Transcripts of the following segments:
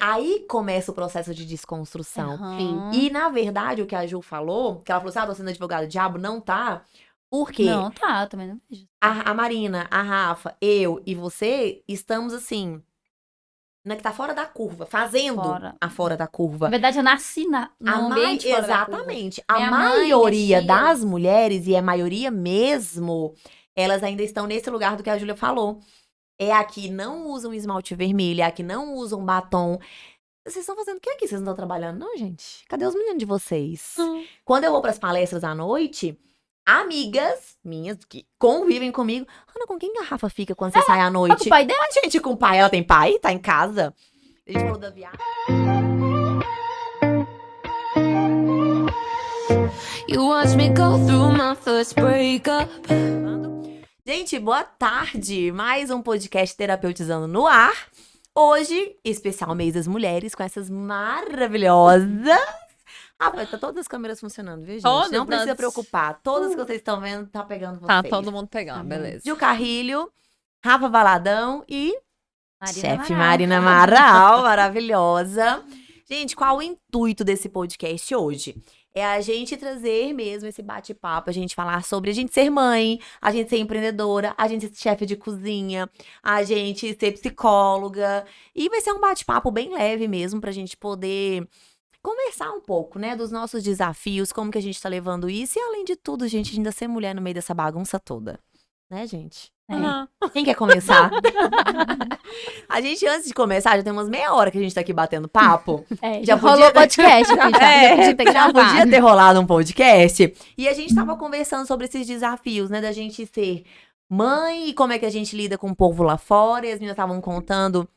Aí começa o processo de desconstrução. Sim. E, na verdade, o que a Ju falou, que ela falou assim, tô sendo advogada do diabo, não tá. Porque Não, tá, eu também não vejo. a Marina, a Rafa, eu e você estamos assim, né, que tá fora da curva, fazendo a fora da Na curva. verdade, eu nasci no ambiente fora da curva. Exatamente. A Minha mãe, maioria minhas das tias. mulheres, e é a maioria mesmo, elas ainda estão nesse lugar do que a Júlia falou. É a que não usam esmalte vermelho, é a que não usam batom. Vocês estão fazendo o que aqui? Vocês não estão trabalhando? Não, gente. Cadê os meninos de vocês? Quando eu vou pras palestras à noite, amigas minhas que convivem comigo. Ana, com quem a Rafa fica quando você sai à Com noite? o pai dela. A gente com o pai. Ela tem pai? Tá em casa? A gente falou da viagem. You watch me go through my first breakup. Gente, boa tarde! Mais um podcast Terapeutizando no ar. Hoje, especial mês das mulheres, com essas maravilhosas. Rapaz, tá todas as câmeras funcionando, viu, gente? Todas, Não precisa nossa. preocupar. Todas que vocês estão vendo, tá pegando vocês. Tá todo mundo pegando, beleza. Gil Carrilho, Rafa Valadão e Marina chefe Amaral. Marina Amaral, maravilhosa. Gente, qual o intuito desse podcast hoje? É a gente trazer mesmo esse bate-papo, a gente falar sobre a gente ser mãe, a gente ser empreendedora, a gente ser chefe de cozinha, a gente ser psicóloga. E vai ser um bate-papo bem leve mesmo pra gente poder conversar um pouco, né, dos nossos desafios, como que a gente tá levando isso e, além de tudo, gente, ainda ser mulher no meio dessa bagunça toda. Né, gente? Aham. Quem quer começar? A gente, antes de começar, já tem umas meia hora que a gente tá aqui batendo papo. É, Já já rolou podia- podcast aqui, já podia ter Já gravado. podia ter rolado um podcast. E a gente tava conversando sobre esses desafios, né? Da gente ser mãe e como é que a gente lida com o povo lá fora. E as meninas estavam contando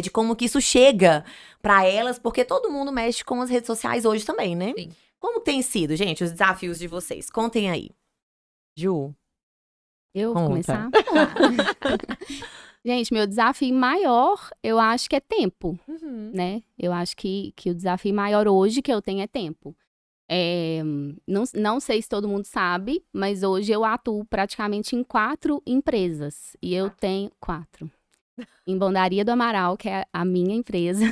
de como que isso chega pra elas, porque todo mundo mexe com as redes sociais hoje também, né? Sim. Como tem sido, gente, os desafios de vocês? Contem aí. Ju. Eu vou Conta. começar? Gente, meu desafio maior, eu acho que é tempo, né? Eu acho que o desafio maior hoje que eu tenho é tempo. Não sei se todo mundo sabe, mas hoje eu atuo praticamente em 4 empresas. E eu tenho 4. Em Bondaria do Amaral, que é a minha empresa.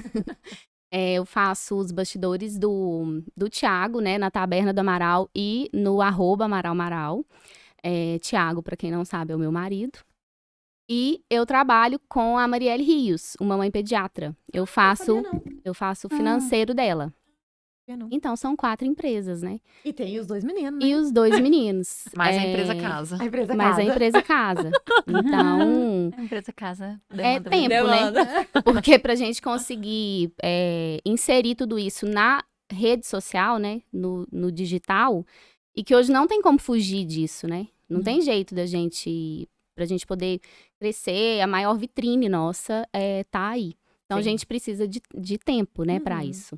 Eu faço os bastidores do Thiago, né? Na Taberna do Amaral e no @AmaralMaral. Thiago, pra quem não sabe, é o meu marido. E eu trabalho com a Marielle Rios, uma mãe pediatra. Eu faço o financeiro dela. Então, são 4 empresas, né? E tem os 2 meninos, né? E os 2 meninos. Mais a empresa casa. A empresa Mas casa. a empresa casa. Então, A empresa casa. é demanda tempo, muito. né? Porque pra gente conseguir inserir tudo isso na rede social, né? No digital, e que hoje não tem como fugir disso, né? Não tem jeito pra gente poder crescer, a maior vitrine nossa tá aí. Então, a Sim. gente precisa de tempo, né, pra isso.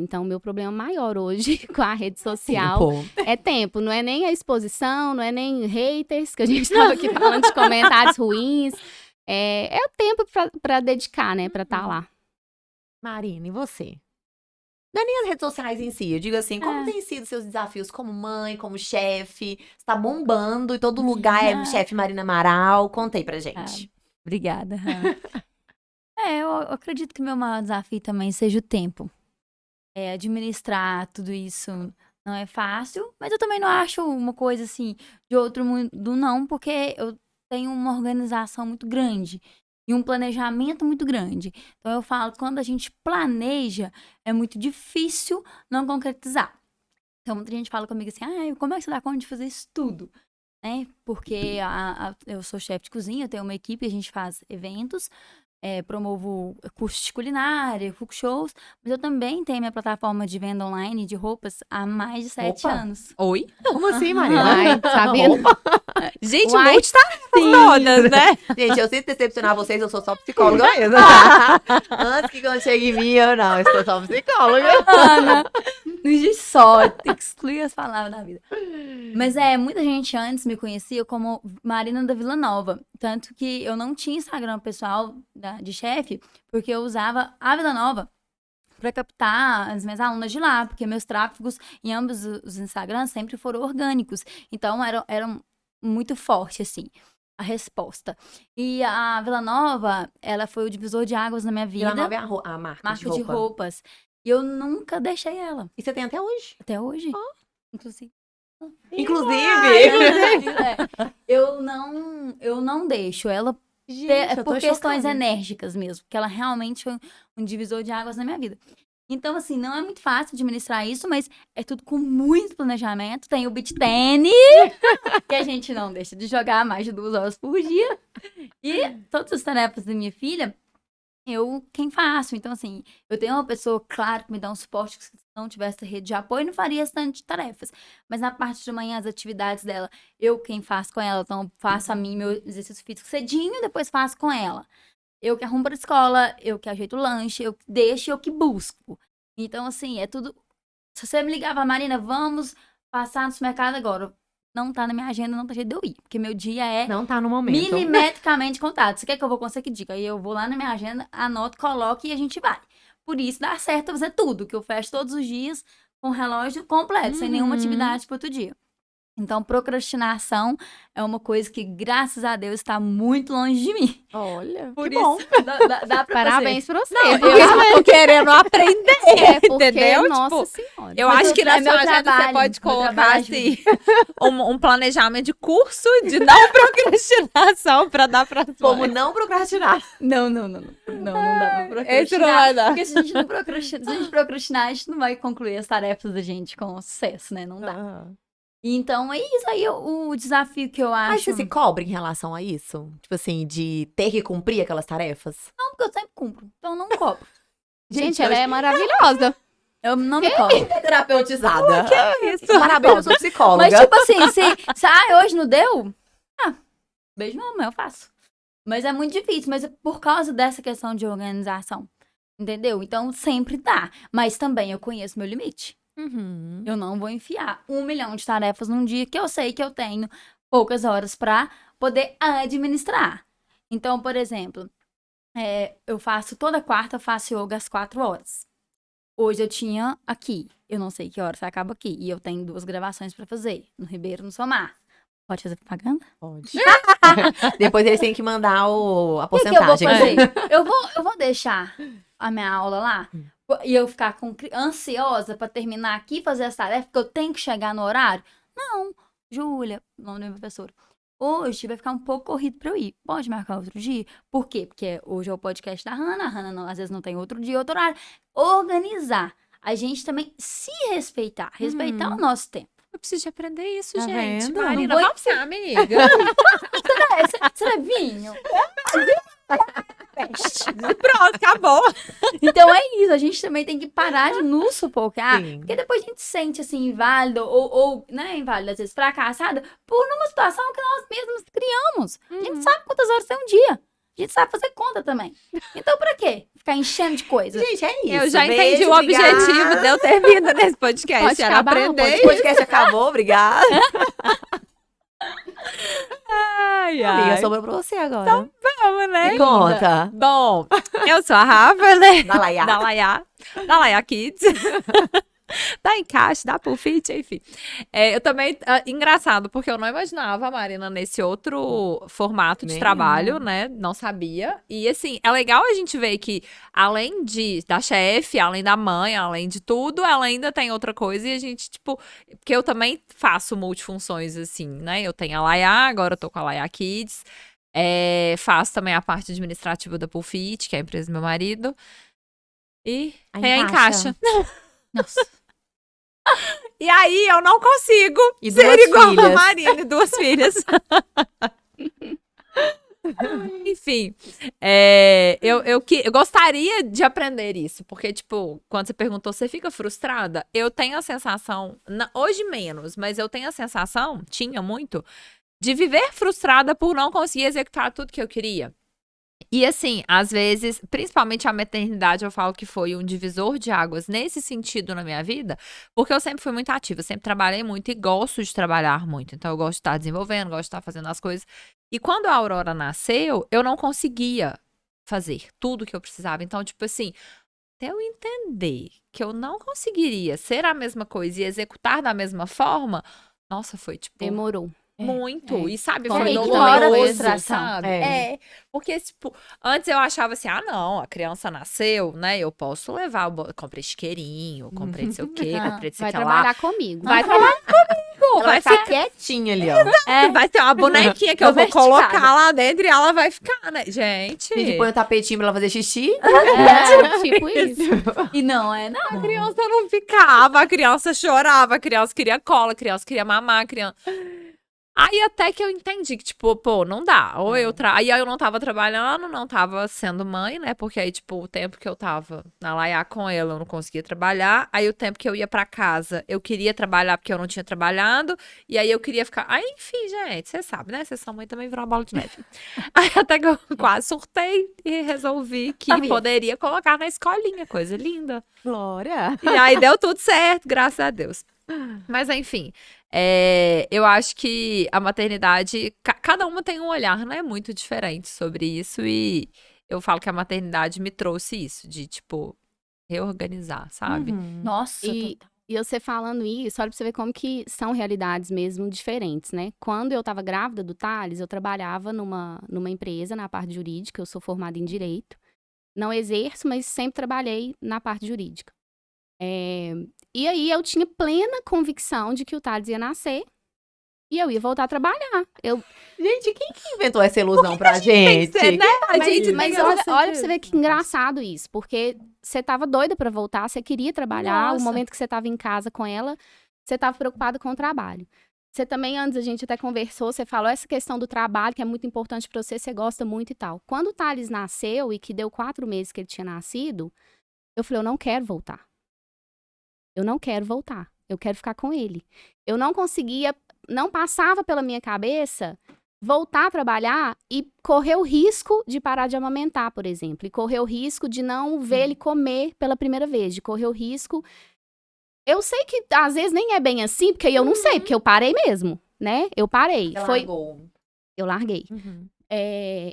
Então, o meu problema maior hoje com a rede social Tempo. é tempo. Não é nem a exposição, não é nem haters, que a gente tava aqui falando de comentários ruins. É o tempo pra dedicar, né, pra estar lá. Marina, e você? Não é nem as redes sociais em si. Eu digo assim, como tem sido seus desafios como mãe, como chefe? Você tá bombando e todo lugar é chefe Marina Amaral. Conta aí pra gente. Obrigada. Eu acredito que o meu maior desafio também seja o tempo. Administrar tudo isso não é fácil, mas eu também não acho uma coisa assim de outro mundo, não, porque eu tenho uma organização muito grande e um planejamento muito grande. Então eu falo, quando a gente planeja, é muito difícil não concretizar. Então muita gente fala comigo assim, como é que você dá conta de fazer isso tudo? Né? Porque eu sou chefe de cozinha, eu tenho uma equipe, a gente faz eventos, promovo cursos de culinária, cook shows, mas eu também tenho minha plataforma de venda online de roupas há mais de 7 Opa. anos. Oi? Como assim, Marina? Ai, tá vendo? Gente, Uai, multitarefas todas, né? Gente, eu sinto decepcionar vocês, eu sou só psicóloga mesmo, tá? Antes que quando chegue em mim, eu não sou só psicóloga. Ana, não existe só, tem que excluir as palavras da vida. Mas muita gente antes me conhecia como Marina da Vila Nova. Tanto que eu não tinha Instagram pessoal de chefe, porque eu usava a Vila Nova para captar as minhas alunas de lá, porque meus tráfegos em ambos os Instagrams sempre foram orgânicos. Então, eram muito forte, assim. a resposta. E a Vila Nova, ela foi o divisor de águas na minha vida. Vila Nova é a marca Marca de de roupa. roupas. E eu nunca deixei ela. E você tem até hoje. Até hoje. Inclusive. Inclusive. Eu não deixo ela Gente, eu tô por questões chocada. enérgicas mesmo, porque ela realmente foi um divisor de águas na minha vida. Então, assim, não é muito fácil administrar isso, mas é tudo com muito planejamento. Tem o beach tennis, que a gente não deixa de jogar mais de 2 horas por dia. E todas as tarefas da minha filha, quem faço. Então, assim, eu tenho uma pessoa, claro, que me dá um suporte, que se não tivesse rede de apoio, não faria esse tanto de tarefas. Mas na parte de manhã, as atividades dela, quem faço com ela. Então, faço a mim meu exercício físico cedinho, depois faço com ela. Eu que arrumo pra escola, eu que ajeito o lanche, eu que deixo, eu que busco. Então, assim, é tudo... Se você me ligava, Marina, vamos passar no supermercado agora. Não tá na minha agenda, não tá jeito de eu ir. Porque meu dia é Não tá no momento. milimetricamente contado. Você quer que eu vou conseguir dica? Aí eu vou lá na minha agenda, anoto, coloco e a gente vai. Por isso dá certo fazer tudo, que eu fecho todos os dias com o relógio completo, sem nenhuma atividade pro outro dia. Então, procrastinação é uma coisa que, graças a Deus, está muito longe de mim. Olha, Por que isso, bom. dá pra Parabéns pra você. Eu tô querendo aprender, porque, entendeu? nossa Tipo, senhora. eu Mas acho que é na meu sua agenda você trabalho, pode meu colocar, trabalho assim, um planejamento de curso de não procrastinação pra dar pra Como não procrastinar. Não dá pra procrastinar. Esse não vai dar. Porque se a gente não procrastinar, se a gente procrastinar, a gente não vai concluir as tarefas da gente com sucesso, né? Não dá. Aham. Então, é isso aí o desafio que eu acho. Mas você se cobra em relação a isso? Tipo assim, de ter que cumprir aquelas tarefas? Não, porque eu sempre cumpro. Então, eu não me cobro. Gente, ela é maravilhosa. Eu não me cobro. É terapeutizada. Que é isso? Parabéns, eu sou psicóloga. Mas, tipo assim, se hoje não deu, beijo não, eu faço. Mas é muito difícil, mas é por causa dessa questão de organização. Entendeu? Então, sempre dá. Mas também eu conheço meu limite. Uhum. Eu não vou enfiar 1 milhão de tarefas num dia que eu sei que eu tenho poucas horas pra poder administrar. Então, por exemplo, eu faço toda quarta, eu faço yoga às 4 horas. Hoje eu tinha aqui, eu não sei que horas acaba aqui, e eu tenho 2 gravações pra fazer, no Ribeiro, no Somar. Pode fazer propaganda? Pode. Depois eles têm que mandar a O que eu vou porcentagem. fazer? Eu vou deixar a minha aula lá e eu ficar ansiosa pra terminar aqui e fazer as tarefas, porque eu tenho que chegar no horário? Não, Júlia, nome da minha professora. Hoje vai ficar um pouco corrido pra eu ir. Pode marcar outro dia? Por quê? Porque hoje é o podcast da Hannah. A Hannah às vezes não tem outro dia, outro horário. Organizar. A gente também se respeitar. Respeitar o nosso tempo. Eu preciso de aprender isso, Tá gente. vendo? Marina, Não vou- vamos ser amiga. Você é vinho? Pronto, acabou. Então é isso. A gente também tem que parar de nos sufocar. Sim. Porque depois a gente se sente assim, inválido ou né, inválido, às vezes fracassada, por uma situação que nós mesmos criamos. A gente sabe quantas horas tem um dia. A gente sabe fazer conta também. Então, pra quê? Ficar enchendo de coisa. Gente, é isso. Eu já Beijo, entendi o obrigada. objetivo de eu ter vindo nesse podcast. Pode Era acabar, aprender. O podcast acabou, obrigada. Ai, Amiga, ai. sobrou pra você agora. Vamos, né? Me conta. Bom, eu sou a Rafa, né? Da Laiá. Da Laia Kids. Da Encaixe, da Pulfit, enfim. Eu também, engraçado, porque eu não imaginava a Marina nesse outro formato de Nem trabalho, né? Não sabia. E assim, é legal a gente ver que, além da chefe, além da mãe, além de tudo, ela ainda tem outra coisa e a gente, tipo, porque eu também faço multifunções, assim, né? Eu tenho a Laia, agora eu tô com a Laia Kids. Faço também a parte administrativa da Pulfit, que é a empresa do meu marido. E A tem a Encaixa. Encaixa. Nossa. E aí eu não consigo E ser 2 igual a filhas. Marina e 2 filhas. Enfim, eu gostaria de aprender isso, porque, tipo, quando você perguntou, você fica frustrada? Eu tenho a sensação, hoje menos, mas eu tenho a sensação, tinha muito, de viver frustrada por não conseguir executar tudo que eu queria. E assim, às vezes, principalmente a maternidade, eu falo que foi um divisor de águas nesse sentido na minha vida, porque eu sempre fui muito ativa, sempre trabalhei muito e gosto de trabalhar muito. Então, eu gosto de estar desenvolvendo, gosto de estar fazendo as coisas. E quando a Aurora nasceu, eu não conseguia fazer tudo que eu precisava. Então, tipo assim, até eu entender que eu não conseguiria ser a mesma coisa e executar da mesma forma, nossa, foi tipo... Demorou. Muito. E sabe, Como foi ignora a doloroso, frustração. sabe? É. Porque, tipo, antes eu achava assim, não, a criança nasceu, né? Eu posso levar, comprei chiqueirinho, comprei não sei o quê, Ah, comprei não sei Vai o que lá. trabalhar comigo. Vai trabalhar comigo, Ela vai ficar quietinha ali, ó. vai ter uma bonequinha que eu vou Domesticada. colocar lá dentro e ela vai ficar, né? Gente, A gente põe o tapetinho pra ela fazer xixi. É, tipo isso. E não é, não. a criança não ficava, a criança chorava, a criança queria cola, a criança queria mamar, a criança... Aí até que eu entendi que, tipo, pô, não dá. Ou Aí eu não tava trabalhando, não tava sendo mãe, né? Porque aí, tipo, o tempo que eu tava na Laiá com ela, eu não conseguia trabalhar. Aí o tempo que eu ia pra casa, eu queria trabalhar porque eu não tinha trabalhado. E aí eu queria ficar... Aí, enfim, gente, você sabe, né? Vocês são mãe também virou uma bola de neve. Aí até que eu quase surtei e resolvi que Amiga. poderia colocar na escolinha. Coisa linda. Glória. E aí deu tudo certo, graças a Deus. Mas enfim, eu acho que a maternidade, cada uma tem um olhar, né, muito diferente sobre isso e eu falo que a maternidade me trouxe isso, de tipo, reorganizar, sabe? Nossa, E você falando isso, olha pra você ver como que são realidades mesmo diferentes, né? Quando eu tava grávida do Thales, eu trabalhava numa empresa na parte jurídica, eu sou formada em Direito. Não exerço, mas sempre trabalhei na parte jurídica. E aí eu tinha plena convicção de que o Thales ia nascer e eu ia voltar a trabalhar. Gente, quem que inventou essa ilusão pra gente? né? A gente Mas tem olha essa pra você ver que engraçado isso, porque você tava doida pra voltar, você queria trabalhar, o Nossa. momento que você tava em casa com ela, você tava preocupada com o trabalho. Você também, antes a gente até conversou, você falou essa questão do trabalho, que é muito importante pra você gosta muito e tal. Quando o Thales nasceu e que deu 4 meses que ele tinha nascido, eu falei, eu não quero voltar. Eu não quero voltar. Eu quero ficar com ele. Eu não conseguia, não passava pela minha cabeça voltar a trabalhar e correr o risco de parar de amamentar, por exemplo. E correr o risco de não ver ele comer pela primeira vez. De correr o risco... Eu sei que às vezes nem é bem assim, porque eu não sei, porque eu parei mesmo, né? Eu parei. Eu larguei.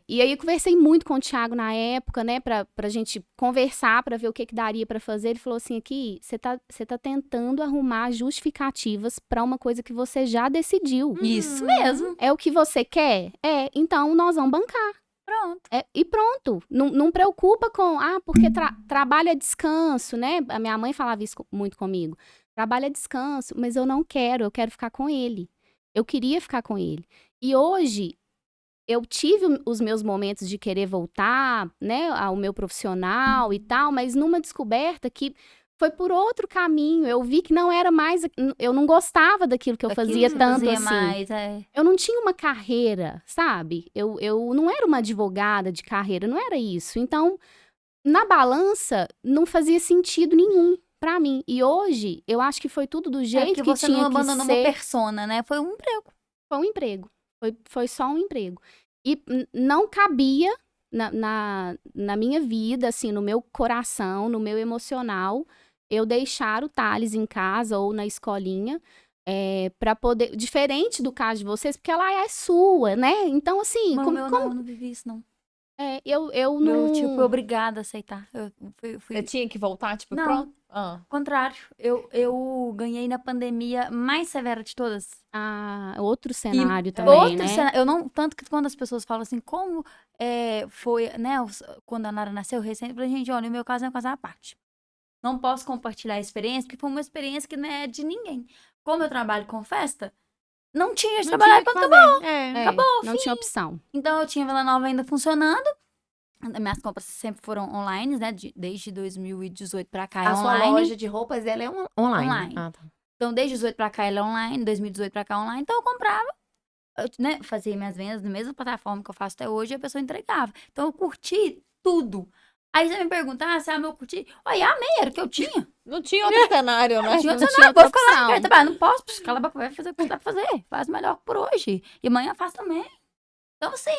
E aí eu conversei muito com o Thiago na época, né, pra gente conversar, pra ver o que daria pra fazer. Ele falou assim, aqui, você tá tentando arrumar justificativas pra uma coisa que você já decidiu. isso mesmo. É o que você quer? Então nós vamos bancar. Pronto. E pronto. Não preocupa com, porque trabalho é descanso, né? A minha mãe falava isso muito comigo. Trabalho é descanso, mas eu quero ficar com ele. Eu queria ficar com ele. E hoje... Eu tive os meus momentos de querer voltar, né, ao meu profissional e tal, mas numa descoberta que foi por outro caminho. Eu vi que não era mais, eu não gostava daquilo que eu fazia tanto assim. Mais, Eu não tinha uma carreira, sabe? Eu não era uma advogada de carreira, não era isso. Então, na balança, não fazia sentido nenhum pra mim. E hoje, eu acho que foi tudo do jeito que você tinha não que abandonou ser. uma persona, né? Foi um emprego. Foi um emprego. Foi só um emprego. E não cabia na minha vida, assim, no meu coração, no meu emocional, eu deixar o Thales em casa ou na escolinha pra poder... Diferente do caso de vocês, porque ela é sua, né? Então, assim... Não, eu não vivi isso, não. Eu não... Eu, tipo, fui obrigada a aceitar. Eu fui... Eu tinha que voltar, tipo, Não. pronto? Contrário. Eu ganhei na pandemia mais severa de todas. Outro cenário também, né? Eu não... Tanto que quando as pessoas falam assim, como foi, né? Quando a Nara nasceu, recente, eu falei, gente, olha, o meu caso é um caso à parte. Não posso compartilhar a experiência, porque foi uma experiência que não é de ninguém. Como eu trabalho com festa, não tinha de trabalhar quando acabou. Acabou, não tinha opção. Então, eu tinha Vila Nova ainda funcionando. Minhas compras sempre foram online, né? Desde 2018 pra cá é A online. sua loja de roupas, ela é online. Online. Ah, tá. Então, desde 2018 pra cá ela é online, 2018 pra cá online. Então, eu comprava, né? Fazia minhas vendas na mesma plataforma que eu faço até hoje e a pessoa entregava. Então, eu curti tudo. Aí você me perguntar se eu curti. Olha, amei, era o que eu tinha. Não tinha outro cenário, né? Não tinha outro Não cenário, tinha vou ficar lá, opção. quero trabalhar, não posso, cala a boca, vai fazer o que você dá pra fazer. Faz melhor por hoje. E amanhã faz também. Então, assim,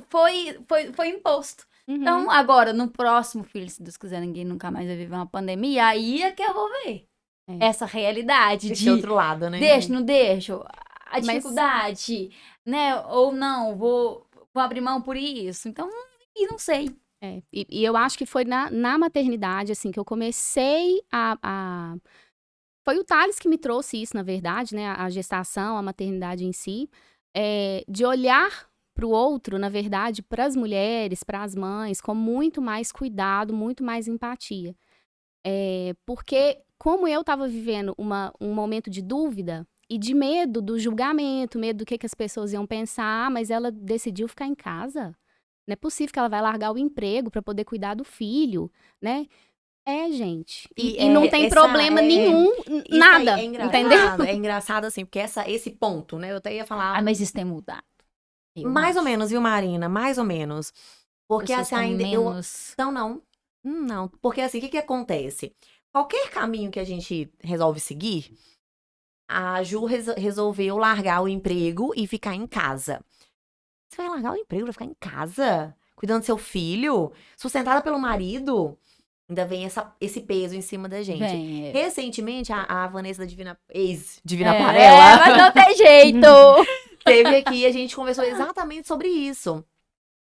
foi imposto. Então, agora, no próximo filho, se Deus quiser, ninguém nunca mais vai viver uma pandemia, aí é que eu vou ver essa realidade Esse de outro lado, né? deixo, não deixo, a dificuldade, né? Ou não, vou abrir mão por isso. Então, e não sei. E eu acho que foi na maternidade, assim, que eu comecei Foi o Thales que me trouxe isso, na verdade, né? A gestação, a maternidade em si. de olhar para o outro, na verdade, para as mulheres, para as mães, com muito mais cuidado, muito mais empatia. Porque como eu estava vivendo um momento de dúvida e de medo do julgamento, medo do que as pessoas iam pensar, mas ela decidiu ficar em casa. Não é possível que ela vai largar o emprego para poder cuidar do filho, né? Gente. E não tem problema nenhum, nada, é entendeu? É engraçado, assim, porque esse ponto, né? Eu até ia falar... mas isso tem mudado. Mais ou menos, viu, Marina? Mais ou menos. Porque, assim, ainda... menos... Não. Porque, assim, o que acontece? Qualquer caminho que a gente resolve seguir, a Ju resolveu largar o emprego e ficar em casa. Você vai largar o emprego pra ficar em casa? Cuidando do seu filho? Sustentada pelo marido? Ainda vem esse peso em cima da gente. Recentemente, a Vanessa da ex-Divina Panela... mas não tem jeito! Teve aqui e a gente conversou exatamente sobre isso.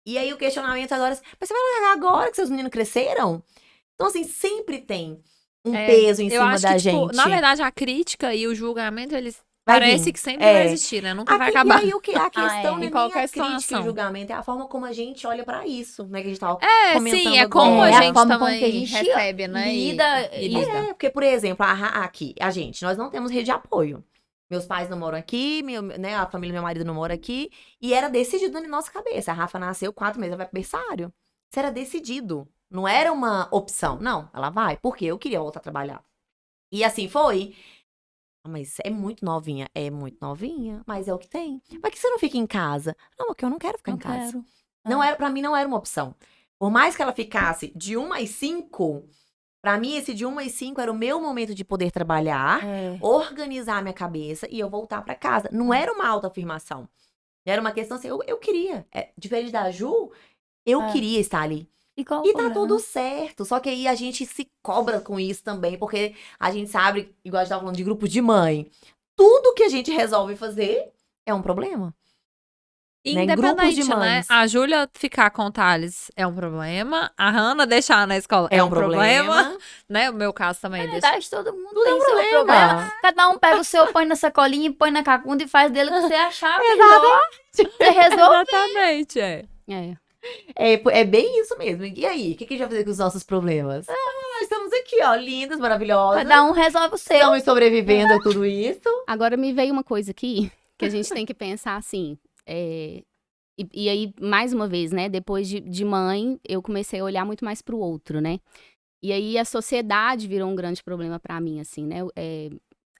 E aí o questionamento agora... Mas você vai largar agora que seus meninos cresceram? Então, assim, sempre tem um peso em cima da gente. Tipo, na verdade, a crítica e o julgamento, eles... Vai Parece vir. que sempre vai existir, né? Nunca vai acabar. E aí, a questão não é nem qualquer a crítica e situação. o julgamento, é a forma como a gente olha pra isso, né? Que a gente tava comentando sim, é agora. como a a gente forma também como que a gente recebe, né? lida. Porque, por exemplo, aqui, a gente, nós não temos rede de apoio. Meus pais não moram aqui, né, a família do meu marido não mora aqui. E era decidido na nossa cabeça. A Rafa nasceu 4 meses, ela vai pro berçário. Isso era decidido. Não era uma opção. Não, ela vai, porque eu queria voltar a trabalhar. E assim foi. Mas é muito novinha. É muito novinha, mas é o que tem. Mas que você não fica em casa? Não, porque eu não quero ficar em casa. Não era, pra mim não era uma opção. Por mais que ela ficasse de 1 às 5, pra mim esse de 1 às 5 era o meu momento de poder trabalhar, organizar a minha cabeça e eu voltar pra casa. Não era uma autoafirmação. Era uma questão assim, eu queria. Diferente da Ju, eu queria estar ali. E tá tudo certo. Só que aí a gente se cobra com isso também, porque a gente sabe, igual a gente tava falando de grupo de mãe, tudo que a gente resolve fazer é um problema. Independente, né? A Júlia ficar com o Thales é um problema. A Hannah deixar na escola é um problema. Né? O meu caso também. Na verdade, todo mundo tem seu problema. Cada um pega o seu, põe na sacolinha, põe na cacunda e faz dele o que você achar melhor. Você resolve. Exatamente, É bem isso mesmo. E aí, o que a gente vai fazer com os nossos problemas? Nós estamos aqui, ó, lindas, maravilhosas. Cada um resolve o seu. Estamos sobrevivendo a tudo isso. Agora me veio uma coisa aqui, que a gente tem que pensar assim, e aí, mais uma vez, né, depois de mãe, eu comecei a olhar muito mais pro outro, né? E aí a sociedade virou um grande problema pra mim, assim, né?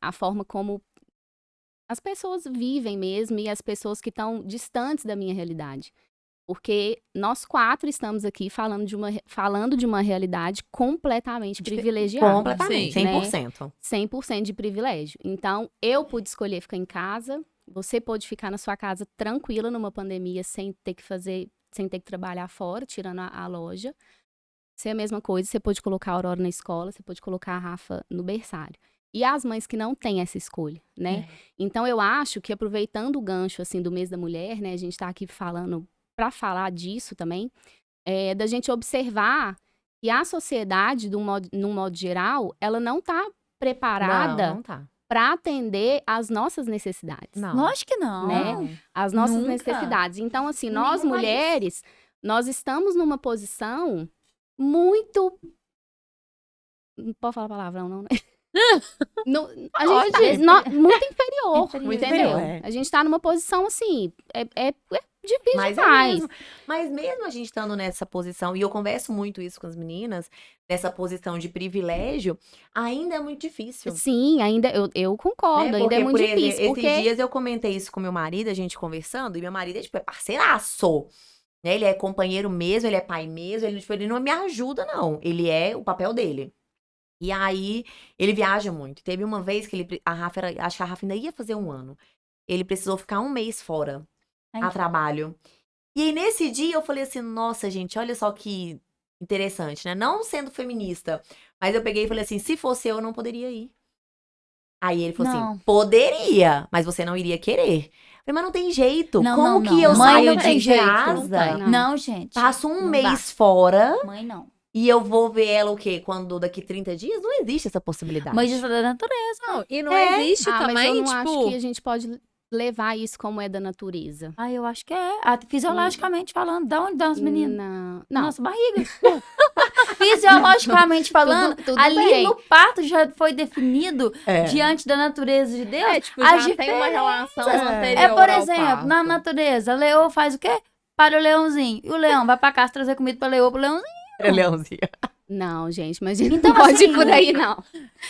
A forma como as pessoas vivem mesmo e as pessoas que estão distantes da minha realidade. Porque nós 4 estamos aqui falando de uma realidade completamente privilegiada. Completamente, 100%. Né? 100% de privilégio. Então, eu pude escolher ficar em casa, você pôde ficar na sua casa tranquila numa pandemia, sem ter que trabalhar fora, tirando a loja. Isso é a mesma coisa, você pôde colocar a Aurora na escola, você pôde colocar a Rafa no berçário. E as mães que não têm essa escolha, né? Então, eu acho que aproveitando o gancho, assim, do mês da mulher, né? A gente tá aqui falando... para falar disso também, da gente observar que a sociedade, num modo geral, ela não está preparada para atender às nossas necessidades. Não. Lógico que não. Né? As nossas necessidades. Então, assim, nós mulheres, nós estamos numa posição muito... Não pode falar palavrão, não, né? Muito inferior, entendeu? A gente tá numa posição, assim, difícil demais. Mas mesmo a gente estando nessa posição, e eu converso muito isso com as meninas, nessa posição de privilégio, ainda é muito difícil. Sim, ainda, eu concordo, ainda é muito difícil. Esses dias eu comentei isso com meu marido, a gente conversando, e meu marido é parceiraço. Né? Ele é companheiro mesmo, ele é pai mesmo, ele não me ajuda, não. Ele é o papel dele. E aí, ele viaja muito. Teve uma vez que acho que a Rafa ainda ia fazer 1 ano. Ele precisou ficar 1 mês fora a trabalho. E aí, nesse dia, eu falei assim, nossa, gente, olha só que interessante, né? Não sendo feminista, mas eu peguei e falei assim, se fosse eu não poderia ir. Aí ele falou assim, poderia, mas você não iria querer. Eu falei, mas não tem jeito. Como que eu saio de casa? Não, gente. Passo 1 mês fora. Mãe, não. E eu vou ver ela o quê? Quando daqui 30 dias? Não existe essa possibilidade. Mas isso é da natureza. Não, e não existe também, mas eu não tipo... acho que a gente pode levar isso como é da natureza. Ah, eu acho que é. Fisiologicamente falando, da onde dão os meninos? Não. Nossa barriga. Fisiologicamente falando, Tudo ali bem. no parto já foi definido É. diante da natureza de Deus. tipo, as já tem uma relação diferenças. anterior Por ao exemplo, na parto. natureza, leão faz o quê? Para o leãozinho. E o leão vai pra casa trazer comida pra leão, pro leãozinho. Leãozinho. Não, gente, mas a gente Então, não pode assim, ir por aí, não.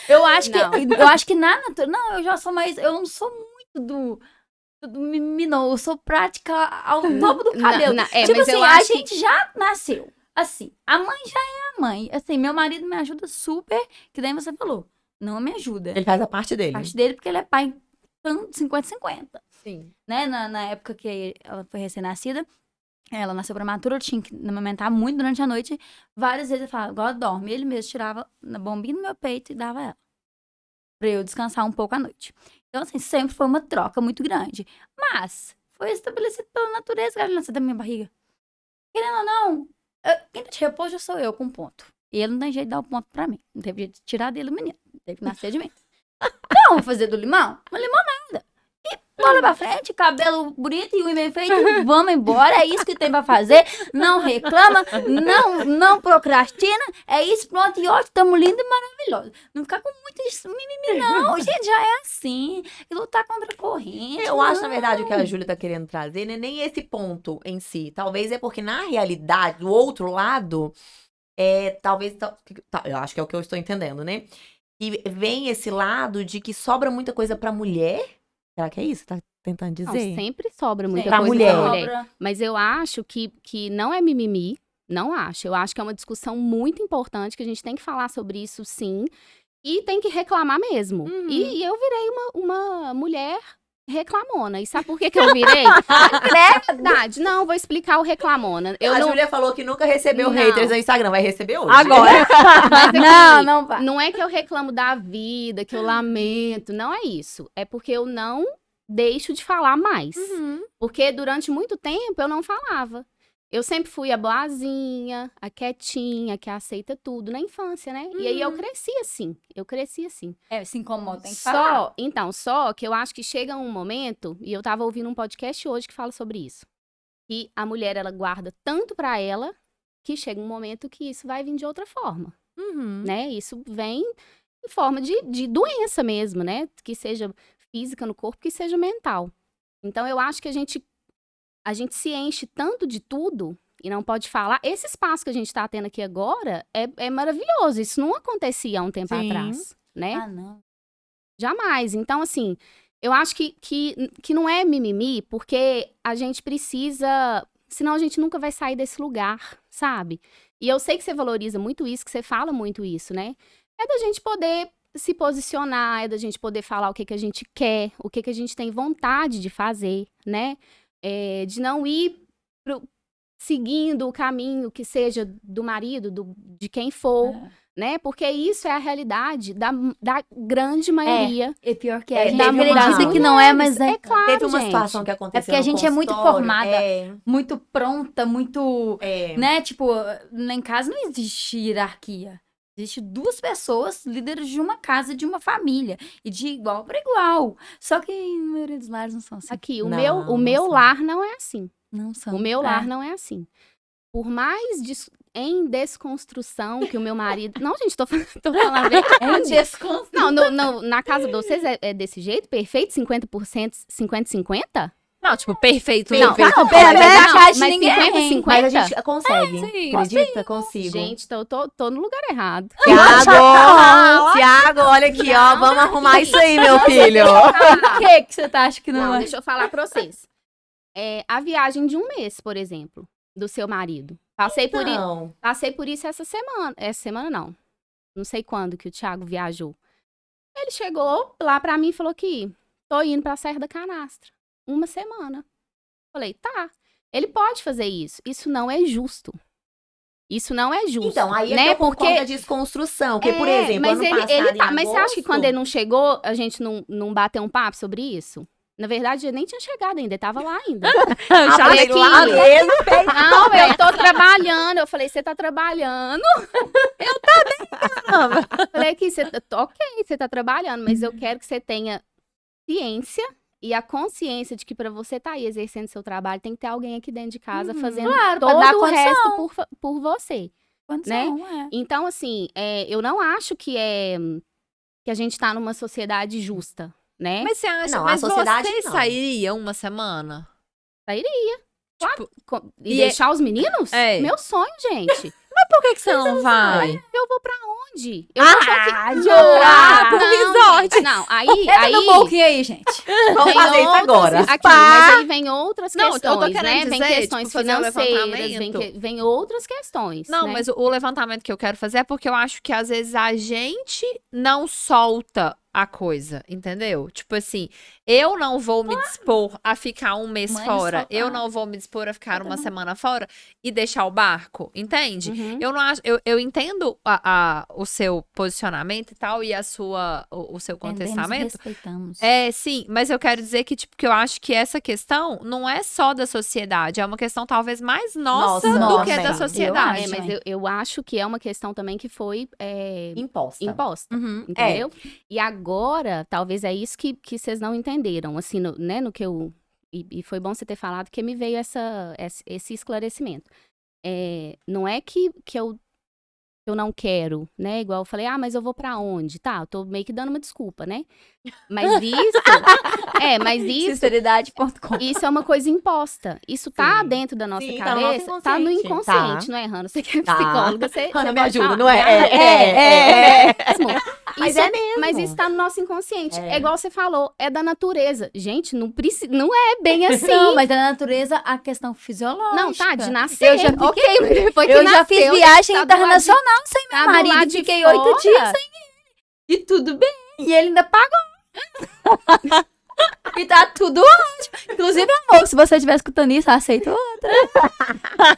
Eu acho Não. eu acho que na natureza. Não, eu já sou mais. Eu não sou muito do mimimi, não. Eu sou prática ao topo do cabelo. Tipo mas assim, eu a acho que- gente já nasceu. Assim, a mãe já é a mãe. Assim, meu marido me ajuda super, que daí você falou. Não me ajuda. Ele faz a parte dele. Parte dele porque ele é pai 50-50. Sim. Né? Na época que ela foi recém-nascida, ela nasceu prematura, eu tinha que amamentar muito durante a noite. Várias vezes ele falava, agora dorme. Ele mesmo tirava na bombinha no meu peito e dava ela. Pra eu descansar um pouco à noite. Então, assim, sempre foi uma troca muito grande. Mas, foi estabelecido pela natureza, que ela nasceu da minha barriga. Querendo ou não, quem tá de repouso já sou eu com ponto. E ele não tem jeito de dar o ponto pra mim. Não teve jeito de tirar dele o menino. Teve que nascer de mim. Não, vou fazer do limão? Uma limonada. E bola pra frente, cabelo bonito e unha bem feito. Vamos embora, é isso que tem pra fazer. Não reclama, não procrastina. É isso, pronto, e ótimo, tamo lindo e maravilhoso. Não ficar com muito mimimi, não. Gente, já é assim. E lutar contra a corrente. Eu acho, na não. verdade, o que a Júlia tá querendo trazer, né? Nem esse ponto em si. Talvez é porque, na realidade, do outro lado, talvez. Eu acho que é o que eu estou entendendo, né? E vem esse lado de que sobra muita coisa pra mulher. Será que é isso? Tá tentando Não, dizer? sempre sobra muita Pra coisa mulher. pra mulher. Mas eu acho que não é mimimi. Não acho. Eu acho que é uma discussão muito importante, que a gente tem que falar sobre isso, sim. E tem que reclamar mesmo. E eu virei uma mulher reclamona. E sabe por que eu virei? É verdade. Não, vou explicar o reclamona. Eu A não, Júlia falou que nunca recebeu Não. haters no Instagram. Vai receber hoje. Agora. mas aqui, Não vai. não é que eu reclamo da vida, que eu lamento. Não é isso. É porque eu não deixo de falar mais. Porque durante muito tempo eu não falava. Eu sempre fui a boazinha, a quietinha, que aceita tudo na infância, né? E aí eu cresci assim. Se incomoda, tem que falar. Só que eu acho que chega um momento, e eu tava ouvindo um podcast hoje que fala sobre isso, que a mulher, ela guarda tanto pra ela, que chega um momento que isso vai vir de outra forma, né? Isso vem em forma de doença mesmo, né? Que seja física no corpo, que seja mental. Então eu acho que a gente se enche tanto de tudo e não pode falar. Esse espaço que a gente tá tendo aqui agora é maravilhoso. Isso não acontecia há um tempo Sim. atrás, né? Ah, não. Jamais. Então, assim, eu acho que não é mimimi, porque a gente precisa... Senão a gente nunca vai sair desse lugar, sabe? E eu sei que você valoriza muito isso, que você fala muito isso, né? É da gente poder se posicionar, é da gente poder falar o que a gente quer, o que a gente tem vontade de fazer, né? De não ir seguindo o caminho que seja do marido, de quem for, né? Porque isso é a realidade da grande maioria. É pior que É, a gente teve uma- acredita que não é, mas é. É claro, Teve uma gente. situação que aconteceu. É porque a no gente é muito consultório. formada. Muito pronta, muito. É. Né? Tipo, lá em casa não existe hierarquia. Existe duas pessoas líderes de uma casa, de uma família. E de igual para igual. Só que a maioria dos lares não são assim. Aqui, o Não, meu não são. lar não é assim. Não são. O meu lar não é assim. Por mais em desconstrução que o meu marido... Não, gente, tô falando a verdade. Não, na casa de vocês é desse jeito? Perfeito? 50%, 50-50? Não, tipo, perfeito. Não, Perfeito. não, Pera, não, né? A caixa mas ninguém 50-50? Mas a gente consegue. sim. Acredita? Consigo. Gente, tô no lugar errado. Tiago, olha aqui, ó. Vamos arrumar isso aí, meu filho. O que você tá achando que não, Não, é? deixa eu falar pra vocês. A viagem de um mês, por exemplo, do seu marido. Passei por isso essa semana. Essa semana, não. Não sei quando que o Thiago viajou. Ele chegou lá pra mim e falou que tô indo pra Serra da Canastra. Uma semana. Falei, tá. Ele pode fazer isso. Isso não é justo. Isso não é justo. Então, aí é né? que eu concordo Porque com a desconstrução. Porque, por exemplo, mas ano ele passado, tá. em Mas você acha que agosto- quando ele não chegou, a gente não bateu um papo sobre isso? Na verdade, ele nem tinha chegado ainda, ele tava lá ainda. Ah, falei mas lá que- mesmo, fez. Não, eu tô trabalhando. Eu falei, você tá trabalhando? Eu também. Falei que ok, você tá trabalhando, mas eu quero que você tenha ciência E a consciência de que pra você estar aí exercendo seu trabalho, tem que ter alguém aqui dentro de casa fazendo Claro, pra todo dar o resto condição. por você. Condição, é. Então, assim, eu não acho que a gente tá numa sociedade justa, né? Mas você acha, Não, a mas sociedade você não. sairia uma semana? E E deixar os meninos? É. Meu sonho, gente. Por que você não vai? Eu vou pra onde? Eu vou pra Jogar pro Não, resort. gente, não, aí Entra no pouquinho aí, gente. Vamos fazer isso agora. Aqui, mas aí vem outras Não, eu tô questões, querendo né? Vem dizer, questões tipo, fazer um financeiras, levantamento. vem outras questões. Não, né? mas o levantamento que eu quero fazer é porque eu acho que às vezes a gente não solta a coisa, entendeu? Tipo assim, eu não vou me dispor a ficar um mês Mãe, fora, soltar. eu não vou me dispor a ficar uma não. semana fora e deixar o barco, entende? Uhum. Eu não acho, eu entendo o seu posicionamento e tal, e o seu contestamento. Respeitamos. Sim, mas eu quero dizer que, tipo, que eu acho que essa questão não é só da sociedade, é uma questão talvez mais nossa Nossa, do que também. da Eu sociedade. acho. Mas eu acho que é uma questão também que foi Imposta. imposta. Uhum. Entendeu? E agora, talvez é isso que vocês não entenderam, assim, né, no que eu... E foi bom você ter falado, que me veio esse esclarecimento. Não é que eu não quero, né? Igual eu falei, mas eu vou pra onde? Tá, eu tô meio que dando uma desculpa, né? Mas isso... Sinceridade.com. Isso é uma coisa imposta. Isso tá Sim. dentro da nossa Sim, tá no nosso cabeça, tá no inconsciente. inconsciente, Tá. não é, Hannah? Você que é Tá. psicóloga, você Ana, me pode ajuda, falar. não é? Mas Isso, é mesmo. Mas isso tá no nosso inconsciente. É. É igual você falou, é da natureza. Gente, não é bem assim. Não, mas da natureza, a questão fisiológica. Não, tá, de nascer. Eu já- Ok, mas depois que Eu já fiz nasceu, viagem tá do lado de- internacional sem tá meu do marido. lado de Fiquei fora. 8 dias sem ele. E tudo bem. E ele ainda pagou. E tá tudo ótimo. Inclusive, amor, se você estiver escutando isso, aceito outra.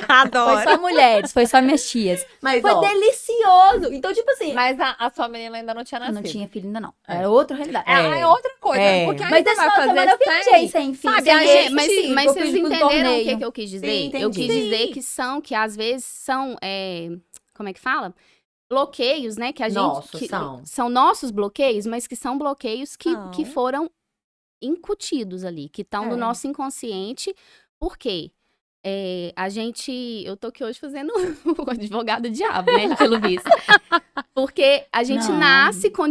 Adoro. Foi só mulheres, foi só minhas tias. Mas, Foi ó, delicioso. Então, tipo assim, Mas a sua menina ainda não tinha eu nascido. não tinha filho ainda não. Era outra realidade. É outra coisa. É. Porque aí Mas você esse vai final de fazer semana eu viajei sem filho. sabe, sem a ele, gente- Mas eu vocês fiz um entenderam o torneio. que eu quis dizer? Sim, Eu quis entendi. dizer que às vezes são, como é que fala? Bloqueios, né? Que a gente... Nossos, que são. nossos bloqueios, mas que são bloqueios que São. foram incutidos ali, que estão no É. nosso inconsciente. Por quê? Eu tô aqui hoje fazendo o advogado diabo, né? Pelo visto. Porque a gente Não. nasce com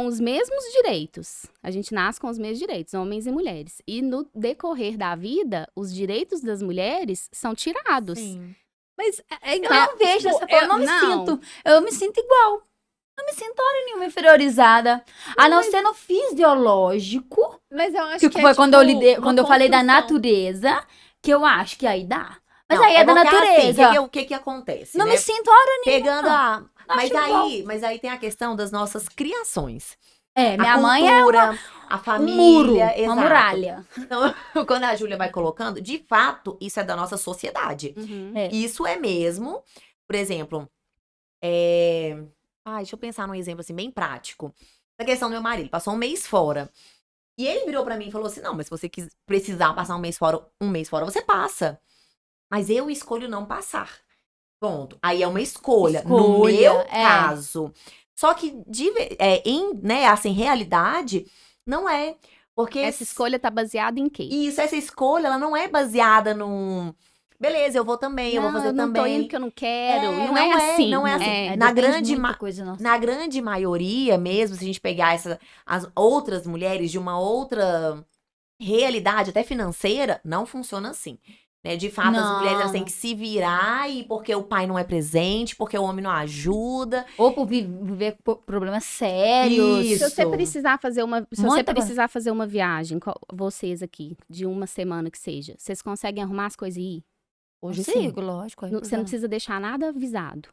os mesmos direitos. A gente nasce com os mesmos direitos, homens e mulheres. E no decorrer da vida, os direitos das mulheres são tirados. Sim. Mas Eu não vejo dessa forma, eu não me não. sinto. Eu me sinto igual. Não me sinto hora nenhuma inferiorizada. A não ser no fisiológico, Mas eu acho que que foi é, quando tipo, eu falei da construção. natureza, que eu acho que aí dá. Mas Não, aí é da porque natureza. Assim, o que acontece, Não né? me sinto hora Pegando a... Mas Acho mas aí tem a questão das nossas criações. minha a mãe é cultura, a um família, muro, exato. uma muralha. Então, quando a Júlia vai colocando, de fato, isso é da nossa sociedade. Uhum. É. Isso é mesmo, por exemplo, deixa eu pensar num exemplo assim, bem prático. A questão do meu marido, ele passou um mês fora. E ele virou pra mim e falou assim, não, mas se você precisar passar um mês fora, você passa. Mas eu escolho não passar. Ponto. Aí é uma escolha. No Escolha, meu é. caso. Só que, em realidade, não é. Porque Essa escolha tá baseada em quê? isso, essa escolha, ela não é baseada num... Beleza, eu vou também, eu vou fazer não também. tô indo porque eu não quero. É, não é assim. não é assim. É. Na Depende grande muita ma- coisa nossa. Na grande maioria mesmo, se a gente pegar as outras mulheres de uma outra realidade, até financeira, não funciona assim. Né? De fato, as Não. mulheres elas têm que se virar e porque o pai não é presente, porque o homem não ajuda. Ou por viver problemas sérios. Isso. Se você precisar fazer uma viagem, vocês aqui, de uma semana que seja, vocês conseguem arrumar as coisas e ir? Hoje Consigo, lógico. Você não precisa deixar nada avisado.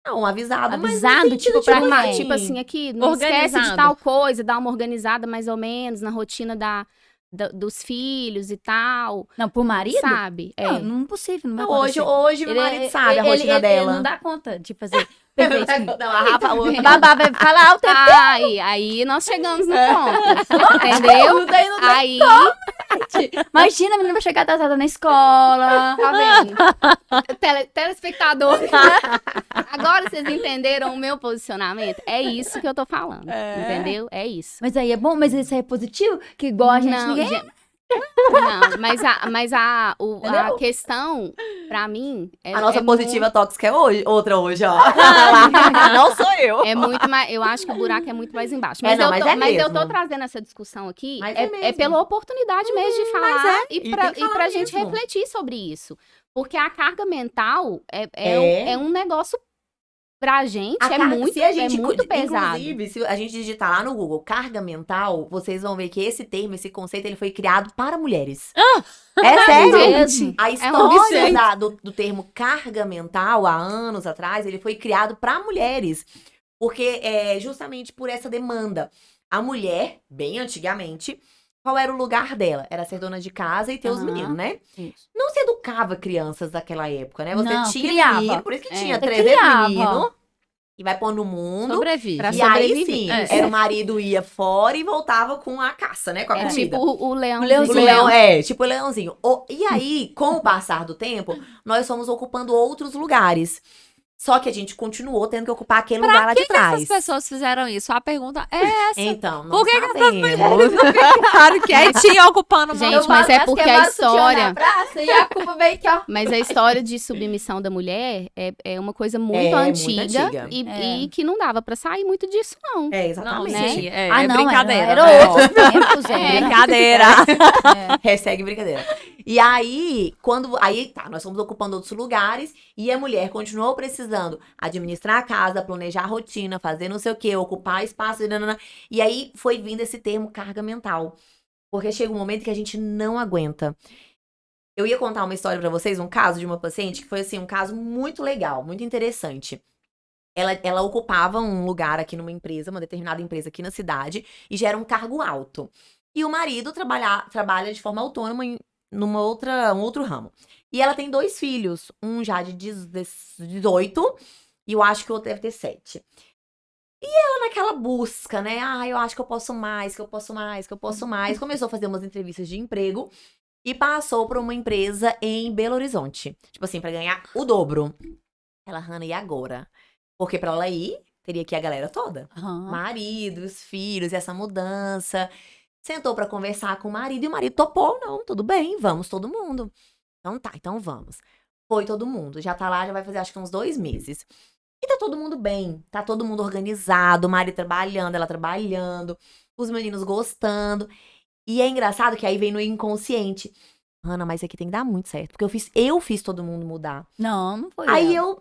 Não, avisado, mas Avisado, no sentido tipo, pra de quem? Tipo assim, aqui, não esquece de Organizado. tal coisa, dá uma organizada mais ou menos na rotina dos filhos e tal. Não, por marido? Sabe? Não, não é possível. Não vai Não, acontecer. hoje meu marido sabe a rotina ele dela. não dá conta de fazer Perfeitinho. Não, a Rafa... A Babá vai falar o tempo. Aí nós chegamos no ponto, entendeu? Não tem Aí, Imagina a menina vai chegar atrasada na escola. tá vendo? Telespectador. Agora vocês entenderam o meu posicionamento? É isso que eu tô falando, entendeu? É isso. Mas aí é bom, mas isso aí é positivo? Que igual a gente Não, ninguém... Não, mas a Entendeu? questão, pra mim, A nossa é positiva tóxica é hoje, outra hoje, ó. Não sou eu. É muito mais. Eu acho que o buraco é muito mais embaixo. É, Mas, não, eu, mas tô, é mas eu tô mesmo. trazendo essa discussão aqui. Mas é É mesmo. pela oportunidade mesmo de falar é. e E pra, tem que falar pra gente mesmo. refletir sobre isso. Porque a carga mental É. é um negócio pra gente, A carga- muito, se a gente, é muito pesado. Inclusive, se a gente digitar lá no Google carga mental, vocês vão ver que esse termo, esse conceito, ele foi criado para mulheres. É sério. mesmo? A um história absurdo. do termo carga mental, há anos atrás, ele foi criado para mulheres. Porque é justamente por essa demanda. A mulher, bem antigamente, qual era o lugar dela? Era ser dona de casa e ter os Aham. meninos, né? Isso. Não se educava crianças daquela época, né? Você Não, tinha criava. menino, por isso que É. tinha Você 300 criava. meninos e vai pôr no mundo. Sobrevive. Pra E aí sobreviver. sim, É. era o marido ia fora e voltava com a caça, né? Com a É comida. tipo o leão. O leãozinho. O leão, é, tipo o leãozinho. E aí, com o passar do tempo, nós fomos ocupando outros lugares. Só que a gente continuou tendo que ocupar aquele lugar lá de trás. Essas pessoas fizeram isso. A pergunta é essa. Então, não Por que que essas sabemos. Ficaram quietinho ocupando uma Gente, mas é porque a história. Praça, e a culpa veio aqui, ó. Mas a história de submissão da mulher é uma coisa muito É, muito antiga, antiga. e que não dava pra sair muito disso, não. É, Não, exatamente. sim, é, Ah, é não, brincadeira. era né? outros tempos, era. Brincadeira. Hashtag brincadeira. E aí, nós fomos ocupando outros lugares e a mulher continuou precisando administrar a casa, planejar a rotina, fazer não sei o quê, ocupar espaço, nanana. E aí foi vindo esse termo carga mental. Porque chega um momento que a gente não aguenta. Eu ia contar uma história pra vocês, um caso de uma paciente que foi assim, um caso muito legal, muito interessante. Ela ocupava um lugar aqui numa empresa, uma determinada empresa aqui na cidade, e já era um cargo alto. E o marido trabalha de forma autônoma um outro ramo. E ela tem 2 filhos, um já de 18 e eu acho que o outro deve ter 7. E ela naquela busca, né? Ah, eu acho que eu posso mais, que eu posso mais, que eu posso mais. Começou a fazer umas entrevistas de emprego e passou para uma empresa em Belo Horizonte. Tipo assim, para ganhar o dobro. Ela, Hannah, e agora? Porque para ela ir, teria que ir a galera toda. Aham. Marido, os filhos, essa mudança. Sentou pra conversar com o marido e o marido topou. Não, tudo bem, vamos todo mundo. Então tá, então vamos. Foi todo mundo. Já tá lá, já vai fazer acho que uns 2 meses. E tá todo mundo bem, tá todo mundo organizado, o marido trabalhando, ela trabalhando, os meninos gostando. E é engraçado que aí vem no inconsciente. Ana, mas isso aqui tem que dar muito certo, porque eu fiz todo mundo mudar. Não, não foi. Aí ela.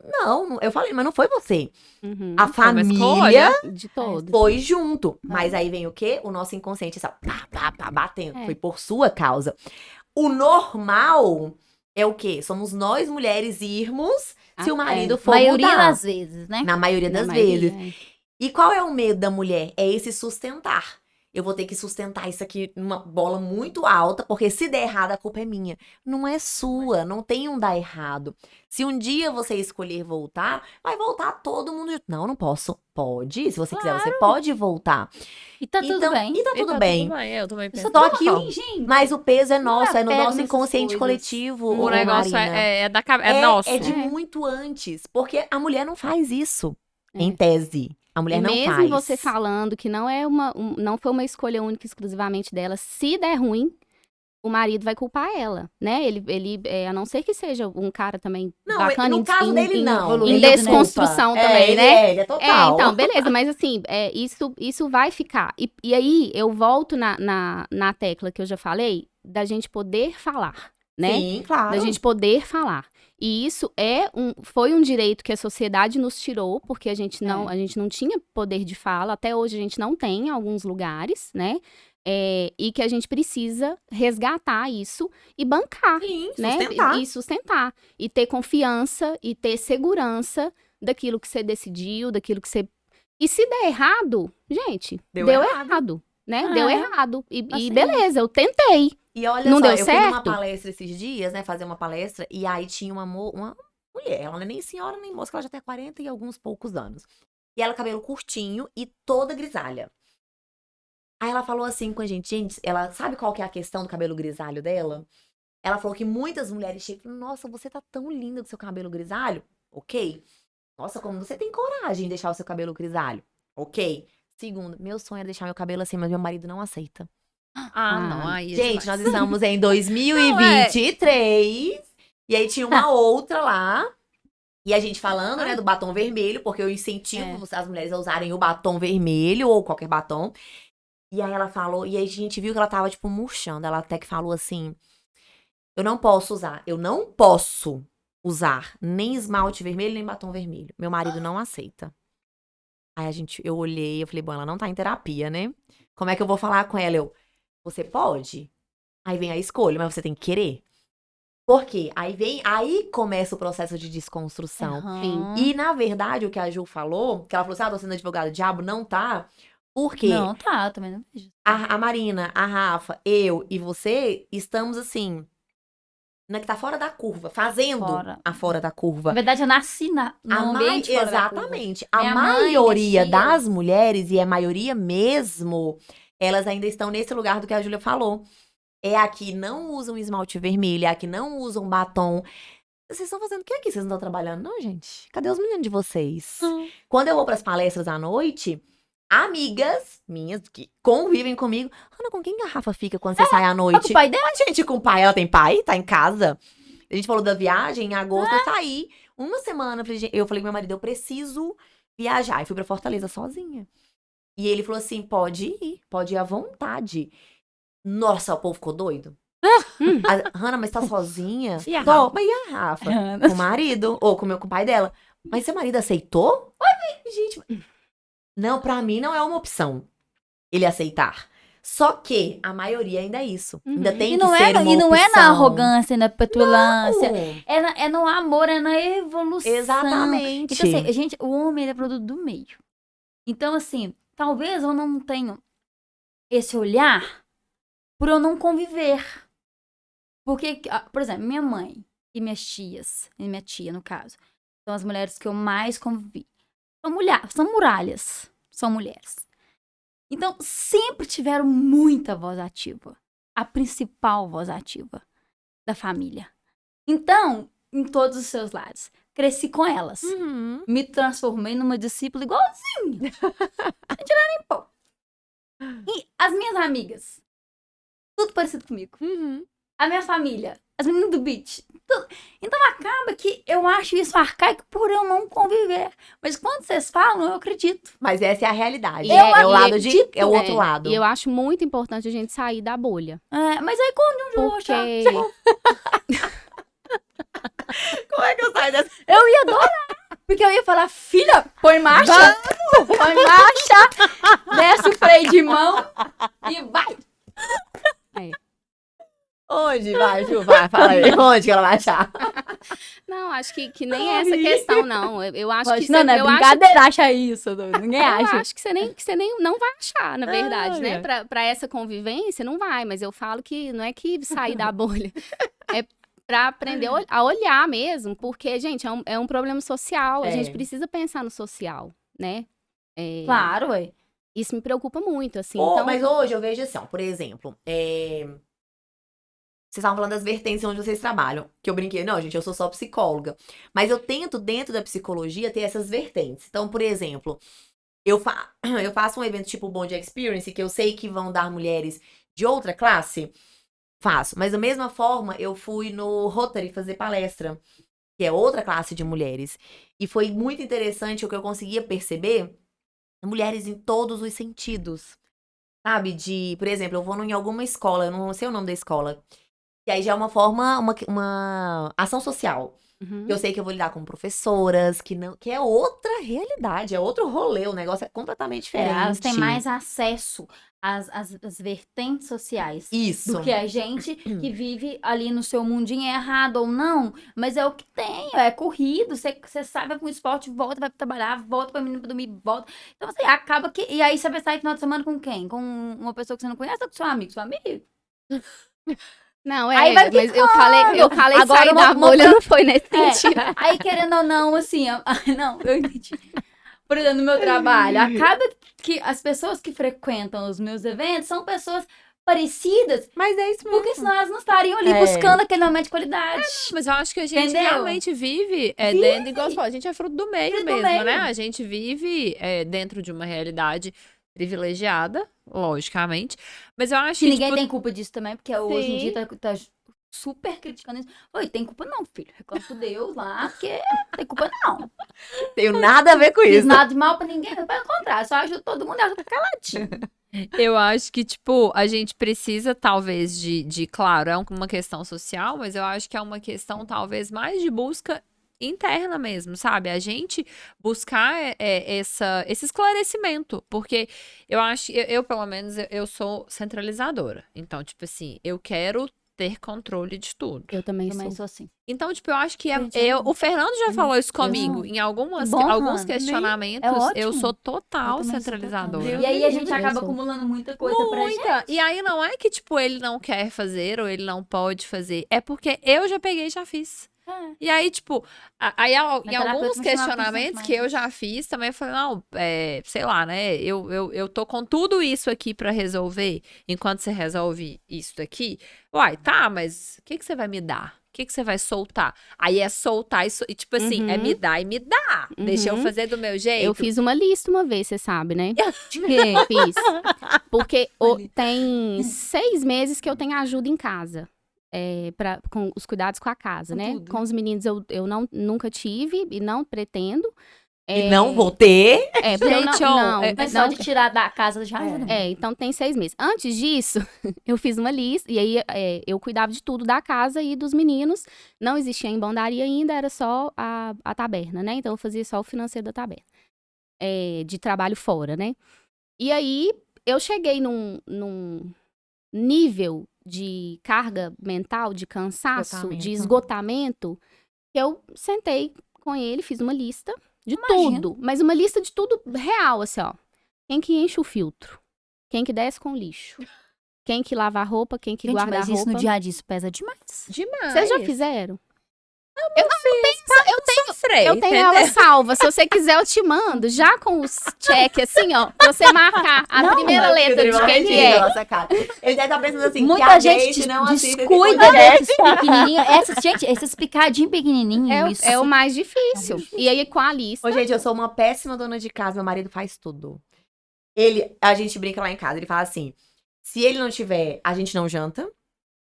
eu falei, mas não foi você. Uhum. A Foi uma família escolha. De todos. foi junto. Mas aí vem o quê? O nosso inconsciente, sabe? Batendo. É. Foi por sua causa. O normal é o quê? Somos nós, mulheres, irmos se o marido for Maioria mudar. das vezes, né? Na maioria das Na vezes. maioria, E qual é o medo da mulher? É esse sustentar. Eu vou ter que sustentar isso aqui numa bola muito alta, porque se der errado, a culpa é minha. Não é sua, não tem um dar errado. Se um dia você escolher voltar, vai voltar todo mundo. Não, não posso. Pode, se você quiser, você pode voltar. E tá tudo Então, bem. E tá E tudo tá bem. tudo bem, eu também penso. Só que Gente, mas o peso é nosso, é no apego nosso nessas inconsciente coisas. coletivo. O ô, negócio Marina. é da cabeça. É nosso. É de muito antes, porque a mulher não faz isso, É. em tese. A mulher E não mesmo faz. você falando que não é não foi uma escolha única exclusivamente dela, se der ruim, o marido vai culpar ela, né? Ele a não ser que seja um cara também Não, bacana, no caso dele, não. em Ele é desconstrução culpa. também, ele né? Ele é total. Então, beleza, mas assim, isso vai ficar. E aí, eu volto na tecla que eu já falei, da gente poder falar, né? Sim, claro. Da gente poder falar. E isso foi um direito que a sociedade nos tirou, porque a gente não tinha poder de fala, até hoje a gente não tem em alguns lugares, né? E que a gente precisa resgatar isso e bancar, Sim, né? sustentar. E sustentar. E ter confiança e ter segurança daquilo que você decidiu, daquilo que você... E se der errado, gente, Deu deu errado. errado, né? É. Deu errado. E Assim. beleza, eu tentei. E olha Não só, deu eu fui numa certo? palestra esses dias, né? Fazer uma palestra, e aí tinha uma mulher. Ela não é nem senhora, nem moça, que ela já tem 40 e alguns poucos anos. E ela, cabelo curtinho e toda grisalha. Aí ela falou assim com a gente, ela sabe qual que é a questão do cabelo grisalho dela? Ela falou que muitas mulheres chegam e falam, nossa, você tá tão linda com seu cabelo grisalho. Ok. Nossa, como você tem coragem de deixar o seu cabelo grisalho. Ok. Segundo, meu sonho era deixar meu cabelo assim, mas meu marido não aceita. Não, aí é Gente, demais. nós estamos em 2023. E aí tinha uma outra lá. E a gente falando, né, do batom vermelho, porque eu incentivo as mulheres a usarem o batom vermelho ou qualquer batom. E aí ela falou, e aí a gente viu que ela tava, tipo, murchando. Ela até que falou assim, eu não posso usar nem esmalte vermelho, nem batom vermelho. Meu marido não aceita. Aí eu olhei, eu falei, bom, ela não tá em terapia, né? Como é que eu vou falar com ela? Você pode? Aí vem a escolha, mas você tem que querer. Por quê? Aí começa o processo de desconstrução. Aham. E, na verdade, o que a Ju falou, que ela falou assim, tô sendo advogada do diabo, não tá. Por quê? Não, tá, eu também não vejo. A Marina, a Rafa, eu e você estamos assim, na que tá fora da curva, fazendo a fora da curva. Na verdade, eu nasci no ambiente fora da curva. Exatamente. Minha A mãe, maioria minhas tias. das mulheres, e a maioria mesmo, elas ainda estão nesse lugar do que a Júlia falou. É a que não usam esmalte vermelho, é a que não usam batom. Vocês estão fazendo o que aqui? Vocês não estão trabalhando? Não, gente. Cadê os meninos de vocês? Quando eu vou pras palestras à noite, amigas minhas que convivem comigo. Ana, com quem a Rafa fica quando você sai à Com noite? o pai dela? A gente com o pai. Ela tem pai? Tá em casa. A gente falou da viagem. Em agosto eu saí. Uma semana. Eu falei com meu marido, eu preciso viajar. E fui pra Fortaleza sozinha. E ele falou assim, pode ir à vontade. Nossa, o povo ficou doido. Hanna, mas tá sozinha? E a Tô. Rafa? Mas e a Rafa? Com o marido? Ou com o pai dela? Mas seu marido aceitou? Gente, não, pra mim não é uma opção ele aceitar. Só que a maioria ainda é isso. Ainda tem E que não ser uma e não é na opção. arrogância, na petulância. Não. É no amor, é na evolução. Exatamente. Então, assim, gente, o homem ele é produto do meio. Então, assim, talvez eu não tenha esse olhar por eu não conviver. Porque, por exemplo, minha mãe e minhas tias, e minha tia, no caso, são as mulheres que eu mais convivi. São muralhas, são mulheres. Então, sempre tiveram muita voz ativa. A principal voz ativa da família. Então, em todos os seus lados. Cresci com elas. Uhum. Me transformei numa discípula igualzinha. Sem tirar nem pau. E as minhas amigas. Tudo parecido comigo. Uhum. A minha família. As meninas do beat. Tudo. Então acaba que eu acho isso arcaico por eu não conviver. Mas quando vocês falam, eu acredito. Mas essa é a realidade. Eu É o lado acredito. é o outro lado. E eu acho muito importante a gente sair da bolha. Mas aí quando eu vou achar? Porque Como é que eu saio dessa? Eu ia adorar. Porque eu ia falar, filha, põe marcha. Põe marcha. Desce o freio de mão e vai. Onde vai, Ju? Vai, fala aí. Onde que ela vai achar? não, acho que nem é essa questão, não. Eu acho Pode, que não, não é eu acho brincadeira, acha isso. Ninguém Eu acha. acho que você nem não vai achar, na verdade, né? Olha. Pra essa convivência, não vai. Mas eu falo que não é que sair da bolha. É pra aprender a olhar mesmo. Porque, gente, é um problema social. A gente precisa pensar no social, né? Claro, ué. Isso me preocupa muito, assim. Ô, então, mas hoje eu vejo assim, ó, por exemplo, vocês estavam falando das vertentes onde vocês trabalham. Que eu brinquei, não, gente, eu sou só psicóloga. Mas eu tento, dentro da psicologia, ter essas vertentes. Então, por exemplo, eu faço um evento tipo Bond Experience, que eu sei que vão dar mulheres de outra classe. Faço. Mas da mesma forma, eu fui no Rotary fazer palestra, que é outra classe de mulheres. E foi muito interessante o que eu conseguia perceber. Mulheres em todos os sentidos. Sabe? Por exemplo, eu vou em alguma escola, eu não sei o nome da escola. E aí já é uma forma, uma ação social. uhum. Eu sei que eu vou lidar com professoras, que é outra realidade, é outro rolê, o negócio é completamente diferente. Elas têm mais acesso às vertentes sociais. Isso. Do que a gente que vive ali no seu mundinho, é errado ou não, mas é o que tem, é corrido, você sai, vai pro esporte, volta, vai trabalhar, volta pra menino pra dormir, volta. Então você acaba que. E aí você vai sair final de semana com quem? Com uma pessoa que você não conhece ou com seu amigo? Seu amigo? Não, Aí vai mas eu falei Agora sair uma- da bolha, não foi nesse É, sentido. aí, querendo ou não, assim, não, eu entendi. Por exemplo, no meu trabalho, acaba que as pessoas que frequentam os meus eventos são pessoas parecidas, Mas é isso mesmo. porque senão elas não estariam ali É. buscando aquele momento de qualidade. Mas eu acho que a gente Entendeu? realmente vive dentro, igual você falou, a gente é fruto do meio Fruto do mesmo, meio. né? A gente vive dentro de uma realidade privilegiada, logicamente. Mas eu acho Que que, ninguém tipo, tem culpa disso também, porque hoje em Sim. dia tá super criticando isso. Oi, tem culpa não, filho. Reclama com Deus lá, porque não tem culpa não. Tenho nada a ver com Fiz isso. nada de mal pra ninguém, pelo contrário, só ajuda todo mundo, ajuda caladinho. eu acho que, tipo, a gente precisa, talvez, claro, é uma questão social, mas eu acho que é uma questão, talvez, mais de busca interna mesmo, sabe? A gente buscar esse esclarecimento, porque eu acho, eu pelo menos, eu sou centralizadora. Então, tipo assim, eu quero ter controle de tudo. Eu também Também sou. sou assim. Então, tipo, eu acho que Gente, o Fernando já falou isso comigo. não. Em alguns Bom, alguns Hannah. questionamentos, É ótimo. eu sou Eu total também sou centralizadora. total. E aí a gente Eu acaba sou. acumulando muita coisa pra gente. Muita. E aí não é que, tipo, ele não quer fazer ou ele não pode fazer. É porque eu já peguei e já fiz. É. E aí, tipo, em terapeuta alguns não chamava questionamentos atenção que eu mais. já fiz, também eu falei, não, sei lá, né? Eu tô com tudo isso aqui pra resolver. Enquanto você resolve isso daqui, uai, tá, mas o que você vai me dar? O que você vai soltar? Aí é soltar isso, e tipo assim, é Uhum. me dar e me dar. Deixa eu Uhum. fazer do meu jeito. Eu fiz uma lista uma vez, você sabe, né? De quê? Fiz. Porque tem 6 meses que eu tenho ajuda em casa. Com os cuidados com a casa, Com né? tudo. Com os meninos eu nunca tive e não pretendo. E não vou ter. Porque eu Gente, ó, não, Mas não, só de tirar da casa já ajuda muito. então tem 6 meses. Antes disso, eu fiz uma lista, e aí eu cuidava de tudo da casa e dos meninos. Não existia em bandaria ainda, era só a taberna, né? Então eu fazia só o financeiro da taberna. De trabalho fora, né? E aí eu cheguei num nível de carga mental, de cansaço, Esgotamento. de esgotamento, que eu sentei com ele, fiz uma lista de Imagino. tudo, mas uma lista de tudo real, assim, ó. Quem que enche o filtro? Quem que desce com lixo? Quem que lava a roupa? Quem que Gente, guarda a mas roupa? isso no dia a dia isso pesa demais. Demais. Vocês já fizeram? Sofrer, Eu tenho entendeu? ela salva. Se você quiser, eu te mando. Já com os check, assim, ó. Pra você marcar a primeira letra de quem que é. Nossa, cara. Ele deve estar pensando assim, que Muita a gente não assiste esse descuida podcast. desses pequenininhos. Gente, esses picadinhos pequenininhos. É o mais difícil. E aí, com a lista. Ô, gente, eu sou uma péssima dona de casa, meu marido faz tudo. A gente brinca lá em casa, ele fala assim, se ele não tiver, a gente não janta.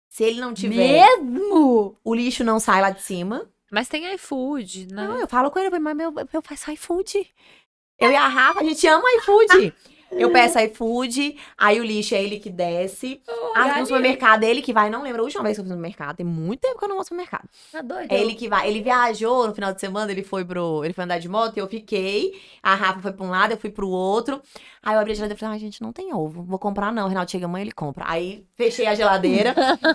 Se ele não tiver, Mesmo? o lixo não sai lá de cima. Mas tem iFood, né? Não, eu falo com ele, mas meu faço iFood. Eu e a Rafa, a gente ama iFood. Eu peço iFood, aí o lixo é ele que desce. No supermercado é ele que vai. Não lembro a última vez que eu fui no mercado. Tem muito tempo que eu não vou no supermercado. Tá doido? É ele que vai. Ele viajou no final de semana, ele foi andar de moto e eu fiquei. A Rafa foi pra um lado, eu fui pro outro. Aí eu abri a geladeira e falei, gente, não tem ovo. Vou comprar não. O Renato chega amanhã, ele compra. Aí fechei a geladeira.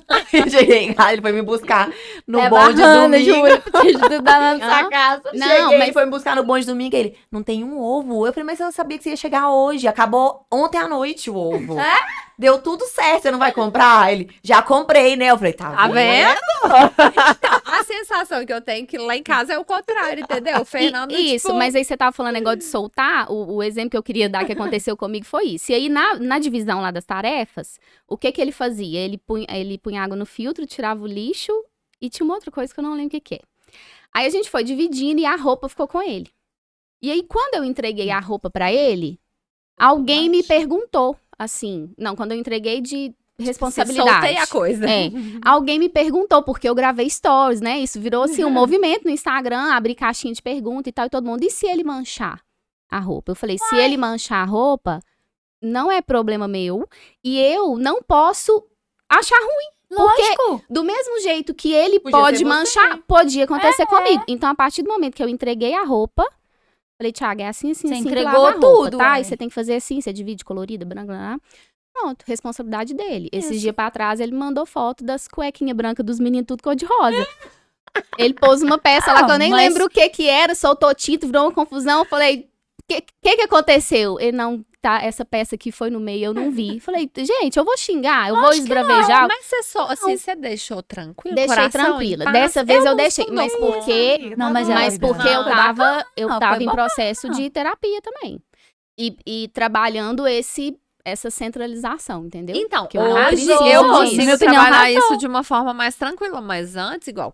Aí cheguei em casa, ele foi me buscar no bonde de domingo. Júlia, te ajudar na sua casa. Não, Cheguei, mas- ele foi me buscar no bonde domingo. Ele, não tem um ovo. Eu falei, mas eu sabia que você ia chegar hoje. Acabou ontem à noite o ovo. Deu tudo certo, você não vai comprar? Ele, já comprei, né? Eu falei, Tá vendo? A sensação que eu tenho é que lá em casa é o contrário, entendeu? O Fernando, Isso, tipo, mas aí você tava falando negócio de soltar, o exemplo que eu queria dar que aconteceu comigo foi isso. E aí, na divisão lá das tarefas, o que ele fazia? Ele punha água no filtro, tirava o lixo e tinha uma outra coisa que eu não lembro o que é. Aí a gente foi dividindo e a roupa ficou com ele. E aí, quando eu entreguei a roupa pra ele, alguém me perguntou, assim, não, quando eu entreguei de responsabilidade. soltei a coisa. Alguém me perguntou, porque eu gravei stories, né? Isso virou, assim, um movimento no Instagram, abrir caixinha de pergunta e tal, e todo mundo, e se ele manchar a roupa? Eu falei, se ele manchar a roupa, não é problema meu, e eu não posso achar ruim. Lógico. Do mesmo jeito que ele Podia pode ser você. manchar, podia acontecer comigo. Então, a partir do momento que eu entreguei a roupa, falei, Thiago, é assim, assim, Você assim que entregou lava a roupa, tudo, tá? ué. E você tem que fazer assim, você divide colorida, branca, pronto, responsabilidade dele. Esses Isso. dias pra trás, ele mandou foto das cuequinhas brancas dos meninos, tudo cor de rosa. Ele pôs uma peça lá que eu nem mas- lembro o que era, soltou tinta, virou uma confusão. Eu falei, que aconteceu? Ele não tá, essa peça aqui foi no meio, eu não vi. Falei, gente, eu vou xingar, eu vou esbravejar. Mas você só, assim, você deixou tranquilo? Deixei coração tranquila. em paz? Dessa vez eu não deixei, sou, mas não. porque Não, mas ela Mas foi porque eu bacana. tava Foi em bacana. processo de terapia também. E trabalhando essa centralização, entendeu? Então, Que eu não hoje preciso eu disso. consigo Minha opinião, trabalhar razão. isso de uma forma mais tranquila, mas antes, igual,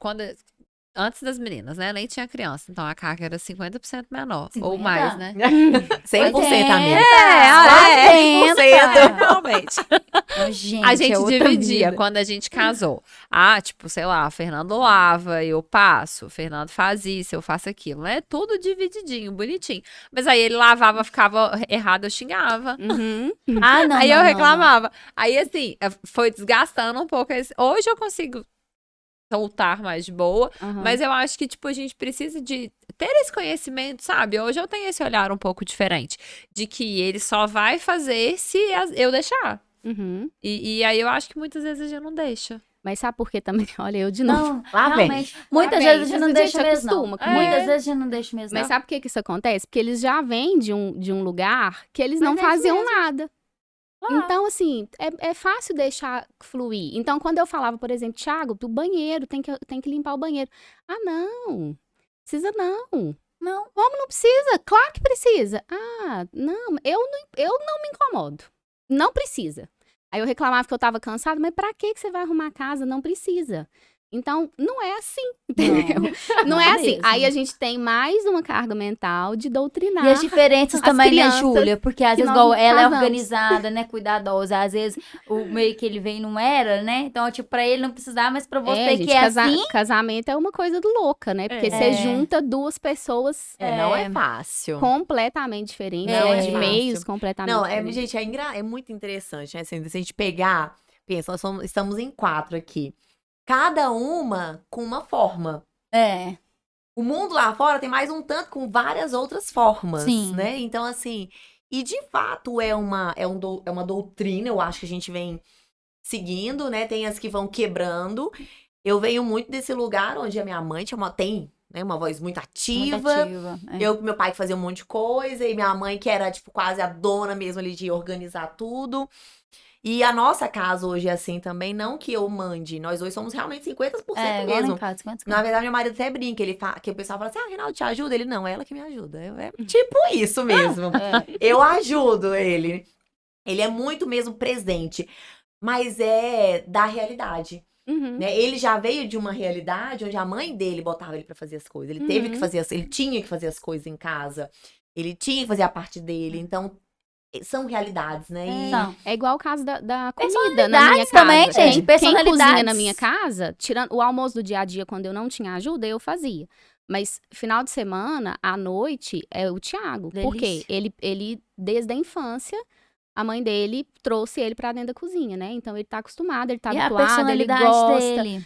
antes das meninas, né? Nem tinha criança, então a carga era 50% menor, ou 50? mais, né? 100%, amiga. É, 100%. realmente. Gente, A gente é outra dividia vida. quando a gente casou. Ah, tipo, sei lá, Fernando lava, eu passo. Fernando faz isso, eu faço aquilo, né? Tudo divididinho, bonitinho. Mas aí ele lavava, ficava errado, eu xingava. Uhum. Ah, não, Aí não, eu não, reclamava. Aí, assim, foi desgastando um pouco. Hoje eu consigo soltar mais de boa. Aham. Mas eu acho que, tipo, a gente precisa de ter esse conhecimento, sabe? Hoje eu tenho esse olhar um pouco diferente. De que ele só vai fazer se eu deixar. Uhum. E aí eu acho que muitas vezes a gente não deixa. Mas sabe por que também? Olha, eu de novo. Não, Lá vem. realmente. Muitas vem. vezes a gente não Mas a deixa gente mesmo, não. acostuma com Muitas isso. vezes a gente não deixa mesmo, Mas não. sabe por que isso acontece? Porque eles já vêm de um lugar que eles Mas não é isso faziam mesmo. nada. Então, assim, é fácil deixar fluir. Então, quando eu falava, por exemplo, Thiago, do banheiro, tem que limpar o banheiro. Ah, não. Precisa não. Não. Como não precisa? Claro que precisa. Ah, não, eu não me incomodo. Não precisa. Aí eu reclamava que eu tava cansada, mas pra que você vai arrumar a casa? Não precisa. Então, não é assim, entendeu? Não é assim. mesmo. Aí a gente tem mais uma carga mental de doutrinar. E as diferenças as também, né, crianças Júlia? Porque às que vezes, nós igual ela é casamos. organizada, né, cuidadosa. Às vezes, o meio que ele vem não era, né? Então, tipo, pra ele não precisar, mas pra você gente, que é assim... casamento é uma coisa louca, né? Porque você junta duas pessoas Não é fácil. completamente diferentes, Não né? é de fácil. meios completamente Não, diferentes. gente, é muito interessante, né? Assim, se a gente pegar, pensa, estamos em 4 aqui. Cada uma com uma forma. É. O mundo lá fora tem mais um tanto com várias outras formas, Sim. né? Então, assim, e de fato é uma doutrina, eu acho que a gente vem seguindo, né? Tem as que vão quebrando. Eu venho muito desse lugar onde a minha mãe tem né, uma voz muito ativa. Muito ativa. É. Meu pai que fazia um monte de coisa, e minha mãe que era, tipo, quase a dona mesmo ali de organizar tudo. E a nossa casa hoje é assim também, não que eu mande, nós dois somos realmente 50% igual lá mesmo. em casa, 50. Na verdade, meu marido até brinca, que o pessoal fala assim, Reinaldo, te ajuda? Ele, não, é ela que me ajuda. É tipo isso mesmo. Eu ajudo ele. Ele é muito mesmo presente, mas é da realidade. Uhum. Né? Ele já veio de uma realidade onde a mãe dele botava ele pra fazer as coisas. Ele teve que fazer, ele tinha que fazer as coisas em casa. Ele tinha que fazer a parte dele. Então, são realidades, né? E Não. É igual o caso da comida na minha Personalidades casa. também, gente, Quem personalidades. cozinha na minha casa, tirando o almoço do dia a dia, quando eu não tinha ajuda, eu fazia. Mas final de semana, à noite, é o Thiago. Delícia. Porque ele, desde a infância, a mãe dele trouxe ele pra dentro da cozinha, né? Então ele tá acostumado, ele tá E a habituado, ele personalidade gosta. dele.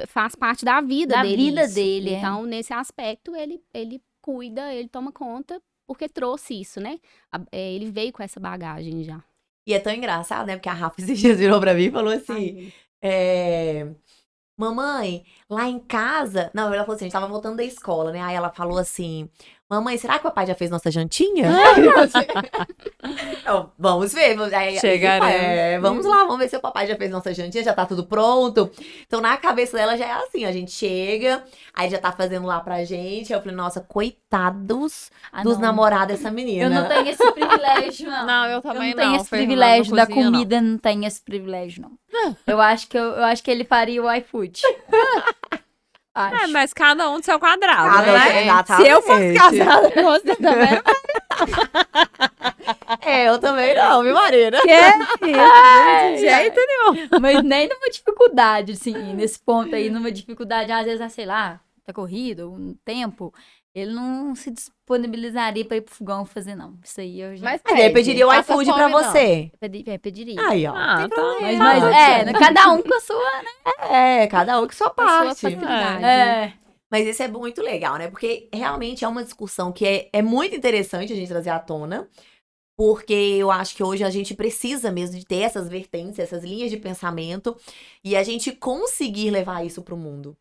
Faz parte da vida Da dele. vida isso. dele, é. Então, nesse aspecto, ele cuida, ele toma conta, porque trouxe isso, né? Ele veio com essa bagagem já. é tão engraçado, né? Porque a Rafa esses dias virou pra mim e falou assim: mamãe, lá em casa. Não, ela falou assim: a gente tava voltando da escola, né? Aí ela falou assim: mamãe, será que o papai já fez nossa jantinha? Então, vamos ver. Chegaremos. Vamos lá, vamos ver se o papai já fez nossa jantinha, já tá tudo pronto. Então, na cabeça dela já é assim: a gente chega, aí já tá fazendo lá pra gente. Aí eu falei: nossa, coitados dos não. namorados dessa menina. Eu não tenho esse privilégio, não. Não, eu também não tenho não. esse Fernando privilégio não da cozinha, não. comida, não tenho esse privilégio, não. Eu acho que ele faria o iFood. Acho. Mas cada um do seu quadrado, Cada um né? exatamente. Se eu fosse casada com você também, Eu também não, viu, Marina? de jeito nenhum. Mas nem numa dificuldade, assim, nesse ponto aí, numa dificuldade, às vezes, sei lá, tá corrido, um tempo, ele não se disponibilizaria pra ir pro fogão fazer, não. Isso aí eu já Mas Mas ele pediria o passa iFood fome, pra não. você. pediria. Aí, ó. Ah, tem tá. problema. Mas cada um com a sua, né? Cada um com sua A sua parte. facilidade. Mas isso é muito legal, né? Porque realmente é uma discussão que é muito interessante a gente trazer à tona. Porque eu acho que hoje a gente precisa mesmo de ter essas vertentes, essas linhas de pensamento. E a gente conseguir levar isso pro mundo.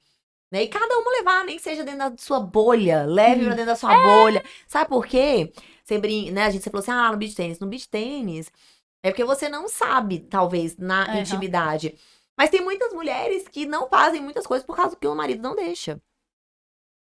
Né? E cada uma levar, nem que seja dentro da sua bolha. Leve pra dentro da sua bolha. Sabe por quê? Né? Você falou assim, no beach tênis. No beach tênis, é porque você não sabe, talvez, na intimidade. Mas tem muitas mulheres que não fazem muitas coisas por causa que o marido não deixa.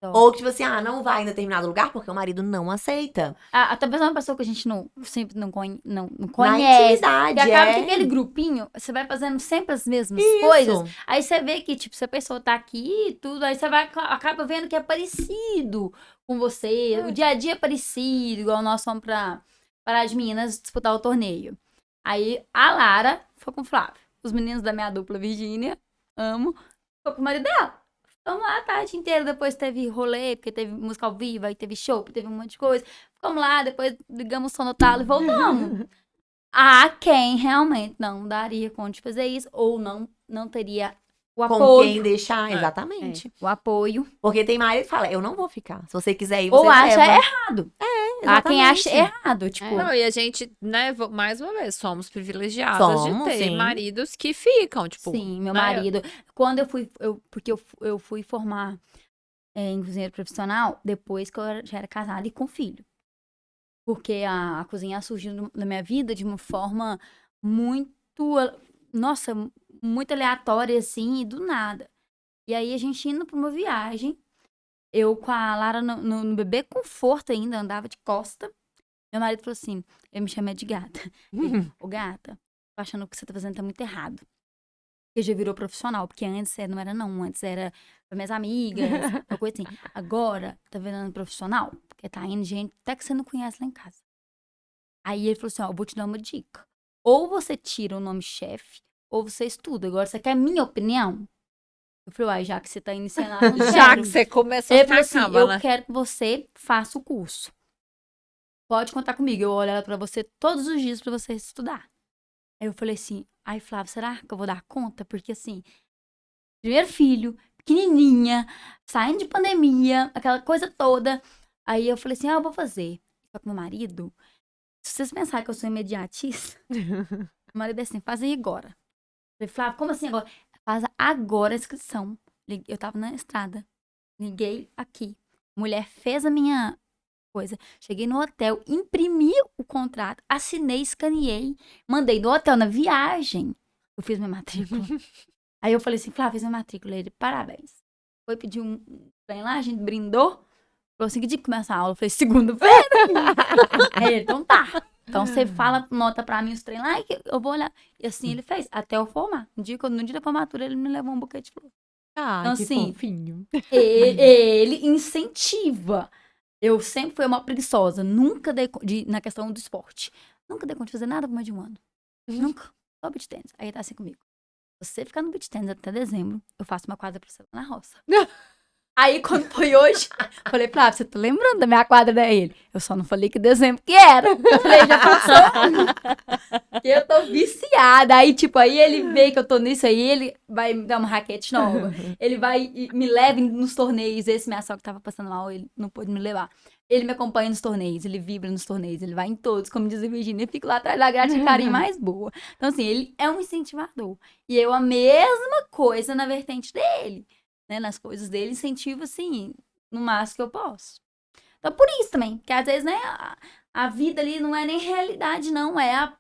Ou que, tipo assim, não vai em determinado lugar porque o marido não aceita. Talvez uma pessoa que a gente sempre não Na conhece. intimidade, E acaba que aquele grupinho, você vai fazendo sempre as mesmas coisas. Aí você vê que, tipo, se a pessoa tá aqui e tudo, aí você acaba vendo que é parecido com você. O dia a dia é parecido, igual nós fomos pra as meninas disputar o torneio. Aí a Lara foi com o Flávio. Os meninos da minha dupla, Virgínia, amo, foi com o marido dela. Ficamos lá a tarde inteira, depois teve rolê, porque teve música ao vivo, aí teve show, teve um monte de coisa. Ficamos lá, depois ligamos o som no talo e voltamos. Quem realmente não daria conta de fazer isso, ou não teria o apoio. Com quem deixar, exatamente. O apoio. Porque tem marido que fala, eu não vou ficar. Se você quiser ir, você Ou acha leva. errado. Há quem acha errado, tipo... Não, e a gente, né, mais uma vez, somos privilegiadas de ter sim. maridos que ficam, tipo... Sim, meu né? marido. Quando porque eu fui formar em cozinheiro profissional depois que eu já era casada e com filho. Porque a cozinha surgiu na minha vida de uma forma muito, nossa, muito aleatória, assim, e do nada. E aí a gente indo pra uma viagem, eu com a Lara no bebê conforto ainda, andava de costa. Meu marido falou assim, eu me chamei de gata. Ele, ô gata, tô achando que o que você tá fazendo tá muito errado. Porque já virou profissional, porque antes não era não, antes era pra minhas amigas, uma coisa assim. Agora tá virando profissional, porque tá indo gente até que você não conhece lá em casa. Aí ele falou assim, eu vou te dar uma dica. Ou você tira o nome chefe, ou você estuda. Agora, você quer a minha opinião? Eu falei, já que você tá iniciando... Já que você começou Ele a falou ficar assim, calma, né? eu quero que você faça o curso. Pode contar comigo, eu olho ela pra você todos os dias pra você estudar. Aí eu falei assim, Flávio, será que eu vou dar conta? Porque assim, primeiro filho, pequenininha, saindo de pandemia, aquela coisa toda. Aí eu falei assim, eu vou fazer. Só que meu marido, se vocês pensarem que eu sou imediatista, meu marido é assim, faz aí agora. Eu falei, Flávio, como assim agora? Faz agora a inscrição. Eu tava na estrada. Liguei aqui. Mulher fez a minha coisa. Cheguei no hotel, imprimi o contrato, assinei, escaneei, mandei no hotel na viagem. Eu fiz minha matrícula. Aí eu falei assim, Flávia, fiz minha matrícula. Ele, parabéns. Foi pedir um trem lá, a gente brindou. Falou assim, que dia que começa a aula? Eu falei, segunda-feira. Aí ele, então tá. Então você fala, nota pra mim os trem lá, que eu vou olhar. E assim ele fez, até eu formar. No dia da formatura, ele me levou um buquê de flor. Então, Que assim, fofinho. ele incentiva. Eu sempre fui uma preguiçosa. Nunca dei na questão do esporte. Nunca dei conta de fazer nada por mais de um ano. Nunca. Só beach tennis. Aí ele tá assim comigo. Se você ficar no beach tennis até dezembro, eu faço uma quadra pra você lá na roça. Aí, quando foi hoje, falei, Flávio, você tá lembrando da minha quadra daí? Ele, eu só não falei que dezembro que era. Eu falei, já passou. E eu tô viciada. Aí, tipo, aí ele vê que eu tô nisso aí, ele vai me dar uma raquete nova. Ele vai e me leva nos torneios. Esse minha sogra tava passando mal, ele não pôde me levar. Ele me acompanha nos torneios, ele vibra nos torneios, ele vai em todos, como diz a Virgínia, eu fico lá atrás da grade de carinho mais boa. Então, assim, ele é um incentivador. E eu a mesma coisa na vertente dele. Né, nas coisas dele, incentivo, assim, no máximo que eu posso. Então, por isso também, que às vezes, né, a vida ali não é nem realidade, não, é a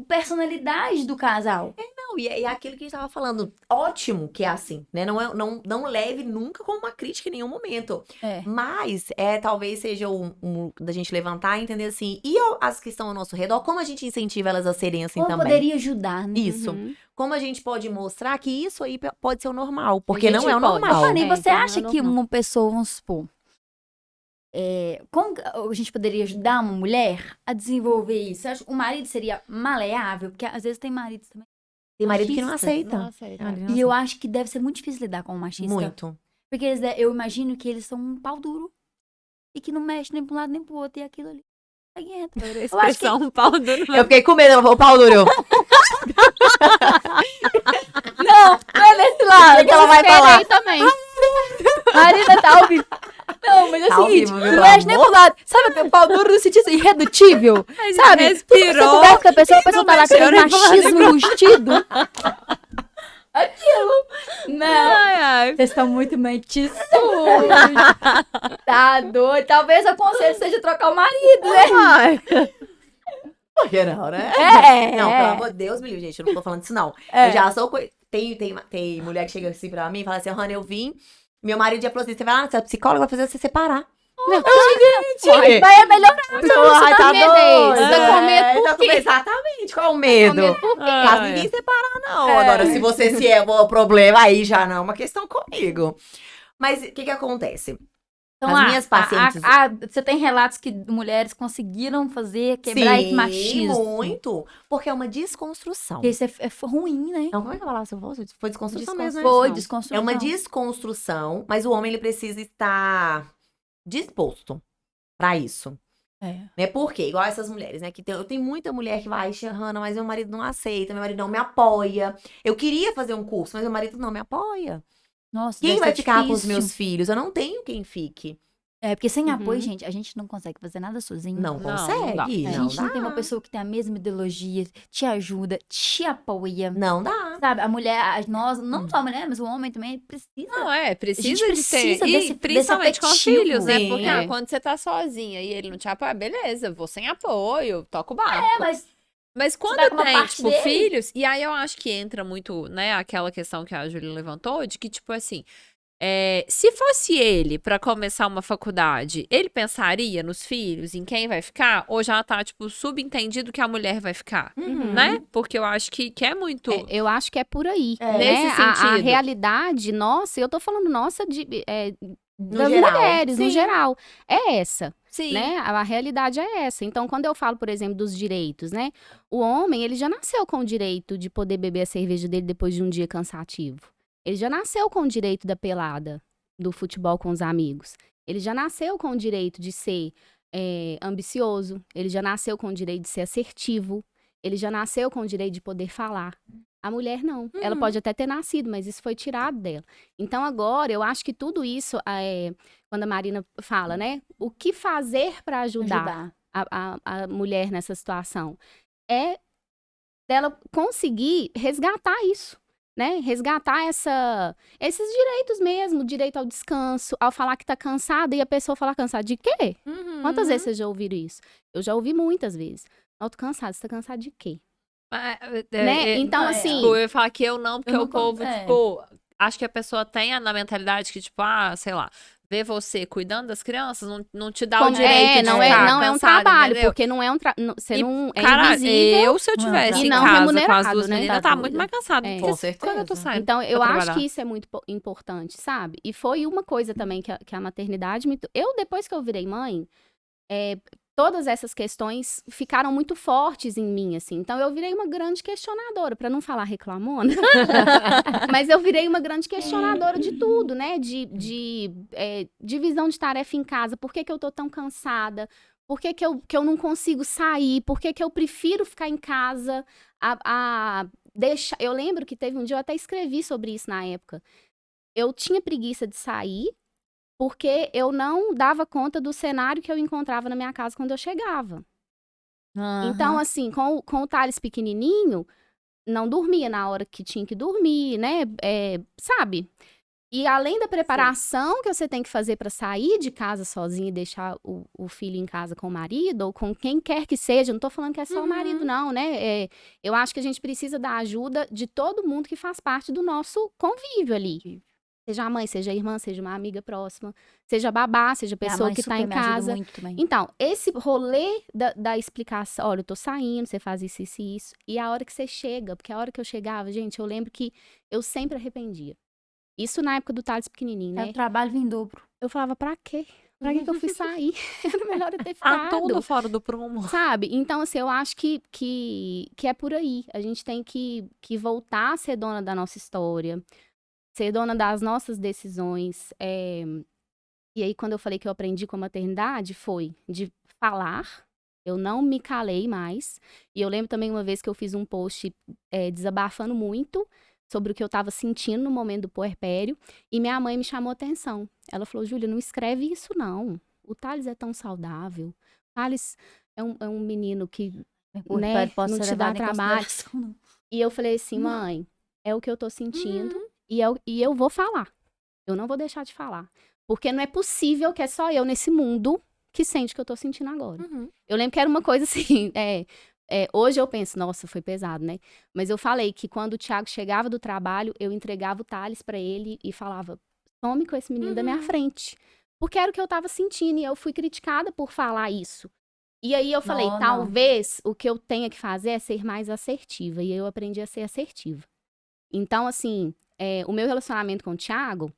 personalidade do casal. Não, e é aquilo que a gente tava falando. Ótimo que é assim, né? Não leve nunca como uma crítica em nenhum momento. É. Mas, talvez seja da gente levantar e entender assim, e as que estão ao nosso redor, como a gente incentiva elas a serem assim Como também? poderia ajudar, né? Isso. Uhum. Como a gente pode mostrar que isso aí pode ser o normal, porque A gente não é o pode. normal. Fanny, É, você então, acha não é que normal. uma pessoa, vamos supor, como a gente poderia ajudar uma mulher a desenvolver isso? Você acha que o marido seria maleável? Porque às vezes tem maridos também. Tem marido que não Machista. aceita. Não aceita. E eu acho que deve ser muito difícil lidar com um machista. Muito. Porque eu imagino que eles são um pau duro e que não mexe nem pra um lado nem pro outro e aquilo ali. Aí entra. A acho expressão pau duro. Eu fiquei com medo, o pau duro. Não, não é desse lado. O que ela vai falar? Aí também. Marina tá ao vivo. Não, mas é o Tá ao seguinte, vivo, não meu mexe nem amor. pro lado. Sabe aquele pau duro no sentido assim, irredutível? Sabe? Você Respirou. conversa com a pessoa tá lá com mexeu aquele nem pro lado machismo rustido. Aquilo. Não. Ai, ai. Vocês estão muito mente suja. Tá doido. Talvez o conselho seja trocar o marido, né? Por que não, né? É. Não, pelo amor de Deus, meu gente, eu não tô falando disso, não. É. Eu já sou... Tem mulher que chega assim pra mim e fala assim, Hannah, eu vim... Meu marido já falou assim, você vai lá, você é psicóloga, vai fazer você separar. Gente! Vai melhorar. Ai, tá medo é esse? Tá com medo por Tá com quê? Exatamente, qual o medo? por quê? Caso ninguém separar, não. É. Agora, se é o problema, aí já não é uma questão comigo. Mas o que acontece? Então, As minhas pacientes... você tem relatos que mulheres conseguiram quebrar esse machismo. Muito. Porque é uma desconstrução. Porque isso é ruim, né? Não, como é que eu falava se eu fosse? Foi desconstrução mesmo, né? Foi desconstrução. É uma desconstrução, mas o homem ele precisa estar disposto pra isso. Né? Por quê? Igual essas mulheres, né? Eu tenho muita mulher que vai, Hannah, mas meu marido não aceita, meu marido não me apoia. Eu queria fazer um curso, mas meu marido não me apoia. Nossa, Quem deve vai ser ficar com os difícil. meus filhos? Eu não tenho quem fique. É, porque sem Uhum. apoio, gente, a gente não consegue fazer nada sozinho. Não Não, consegue. não dá. A Não gente dá. não tem uma pessoa que tem a mesma ideologia, te ajuda, te apoia. Não dá. Sabe, a mulher, nós, não só a mulher, mas o homem também precisa. Não, precisa gente de ter. precisa E desse principalmente com os afetivo. filhos, né? Sim. Porque quando você tá sozinha e ele não te apoia, beleza, vou sem apoio, toco o barco. Mas quando dá com uma tem, parte tipo, dele. filhos, e aí eu acho que entra muito, né, aquela questão que a Júlia levantou, de que, tipo assim, se fosse ele pra começar uma faculdade, ele pensaria nos filhos, em quem vai ficar? Ou já tá, tipo, subentendido que a mulher vai ficar? Uhum. Né? Porque eu acho que é muito. Eu acho que é por aí. É. Né? Nesse A sentido. realidade, nossa, eu tô falando nossa das geral. mulheres, no Sim. geral. É essa. Sim. Né? A realidade é essa. Então, quando eu falo, por exemplo, dos direitos, né? O homem, ele já nasceu com o direito de poder beber a cerveja dele depois de um dia cansativo. Ele já nasceu com o direito da pelada, do futebol com os amigos. Ele já nasceu com o direito de ser ambicioso. Ele já nasceu com o direito de ser assertivo. Ele já nasceu com o direito de poder falar. A mulher não. Ela pode até ter nascido, mas isso foi tirado dela. Então, agora, eu acho que tudo isso, quando a Marina fala, né? O que fazer para ajudar a mulher nessa situação? É dela conseguir resgatar isso, né? Resgatar esses direitos mesmo, direito ao descanso, ao falar que tá cansada e a pessoa falar cansada de quê? Uhum. Quantas vezes vocês já ouviram isso? Eu já ouvi muitas vezes. Eu tô cansada, você tá cansada de quê? Né? Então, assim... Tipo, eu ia falar que eu não, porque Eu não o povo, con- tipo, acho que a pessoa tem na mentalidade que, tipo, sei lá, ver você cuidando das crianças não te dá o direito de não ficar não é um cansada, trabalho, entendeu? porque não é você E, não é cara, invisível. se eu tivesse E em não casa com as remunerado, duas né? meninas, Tá tá doida. muito mais cansada. É. Com Quando eu tô certeza. saindo Então, eu pra acho trabalhar. que isso é muito importante, sabe? E foi uma coisa também que a maternidade me... Eu, depois que eu virei mãe, todas essas questões ficaram muito fortes em mim, assim. Então, eu virei uma grande questionadora, pra não falar reclamona. Mas eu virei uma grande questionadora de tudo, né? De divisão de tarefa em casa. Por que eu tô tão cansada? Por que eu não consigo sair? Por que eu prefiro ficar em casa Eu lembro que teve um dia, eu até escrevi sobre isso na época. Eu tinha preguiça de sair, porque eu não dava conta do cenário que eu encontrava na minha casa quando eu chegava. Então, assim, com o Thales pequenininho, não dormia na hora que tinha que dormir, né? Sabe? E além da preparação que você tem que fazer para sair de casa sozinho e deixar o filho em casa com o marido, ou com quem quer que seja, não tô falando que é só o marido, não, né? Eu acho que a gente precisa da ajuda de todo mundo que faz parte do nosso convívio ali. Seja a mãe, seja a irmã, seja uma amiga próxima, seja a babá, seja a pessoa que tá em casa. Então, esse rolê da explicação, olha, eu tô saindo, você faz isso, isso e isso. E a hora que você chega, porque a hora que eu chegava, gente, eu lembro que eu sempre arrependia. Isso na época do Thales pequenininho, né? O trabalho vem em dobro. Eu falava, pra quê? Pra que eu fui sair? Era melhor eu ter ficado. Tudo fora do prumo. Sabe? Então, assim, eu acho que é por aí. A gente tem que voltar a ser dona da nossa história, ser dona das nossas decisões. E aí, quando eu falei que eu aprendi com a maternidade, foi de falar. Eu não me calei mais. E eu lembro também uma vez que eu fiz um post desabafando muito sobre o que eu estava sentindo no momento do puerpério. E minha mãe me chamou a atenção. Ela falou, Júlia, não escreve isso, não. O Thales é tão saudável. O Thales é um menino que né, não te dá trabalho. E eu falei assim, mãe, é o que eu tô sentindo. E eu vou falar. Eu não vou deixar de falar. Porque não é possível que é só eu nesse mundo que sente o que eu tô sentindo agora. Eu lembro que era uma coisa assim, hoje eu penso, nossa, foi pesado, né? Mas eu falei que quando o Thiago chegava do trabalho, eu entregava o Thales pra ele e falava, some com esse menino da minha frente. Porque era o que eu tava sentindo e eu fui criticada por falar isso. E aí eu falei, Não. talvez o que eu tenha que fazer é ser mais assertiva. E eu aprendi a ser assertiva. Então, assim, o meu relacionamento com o Thiago,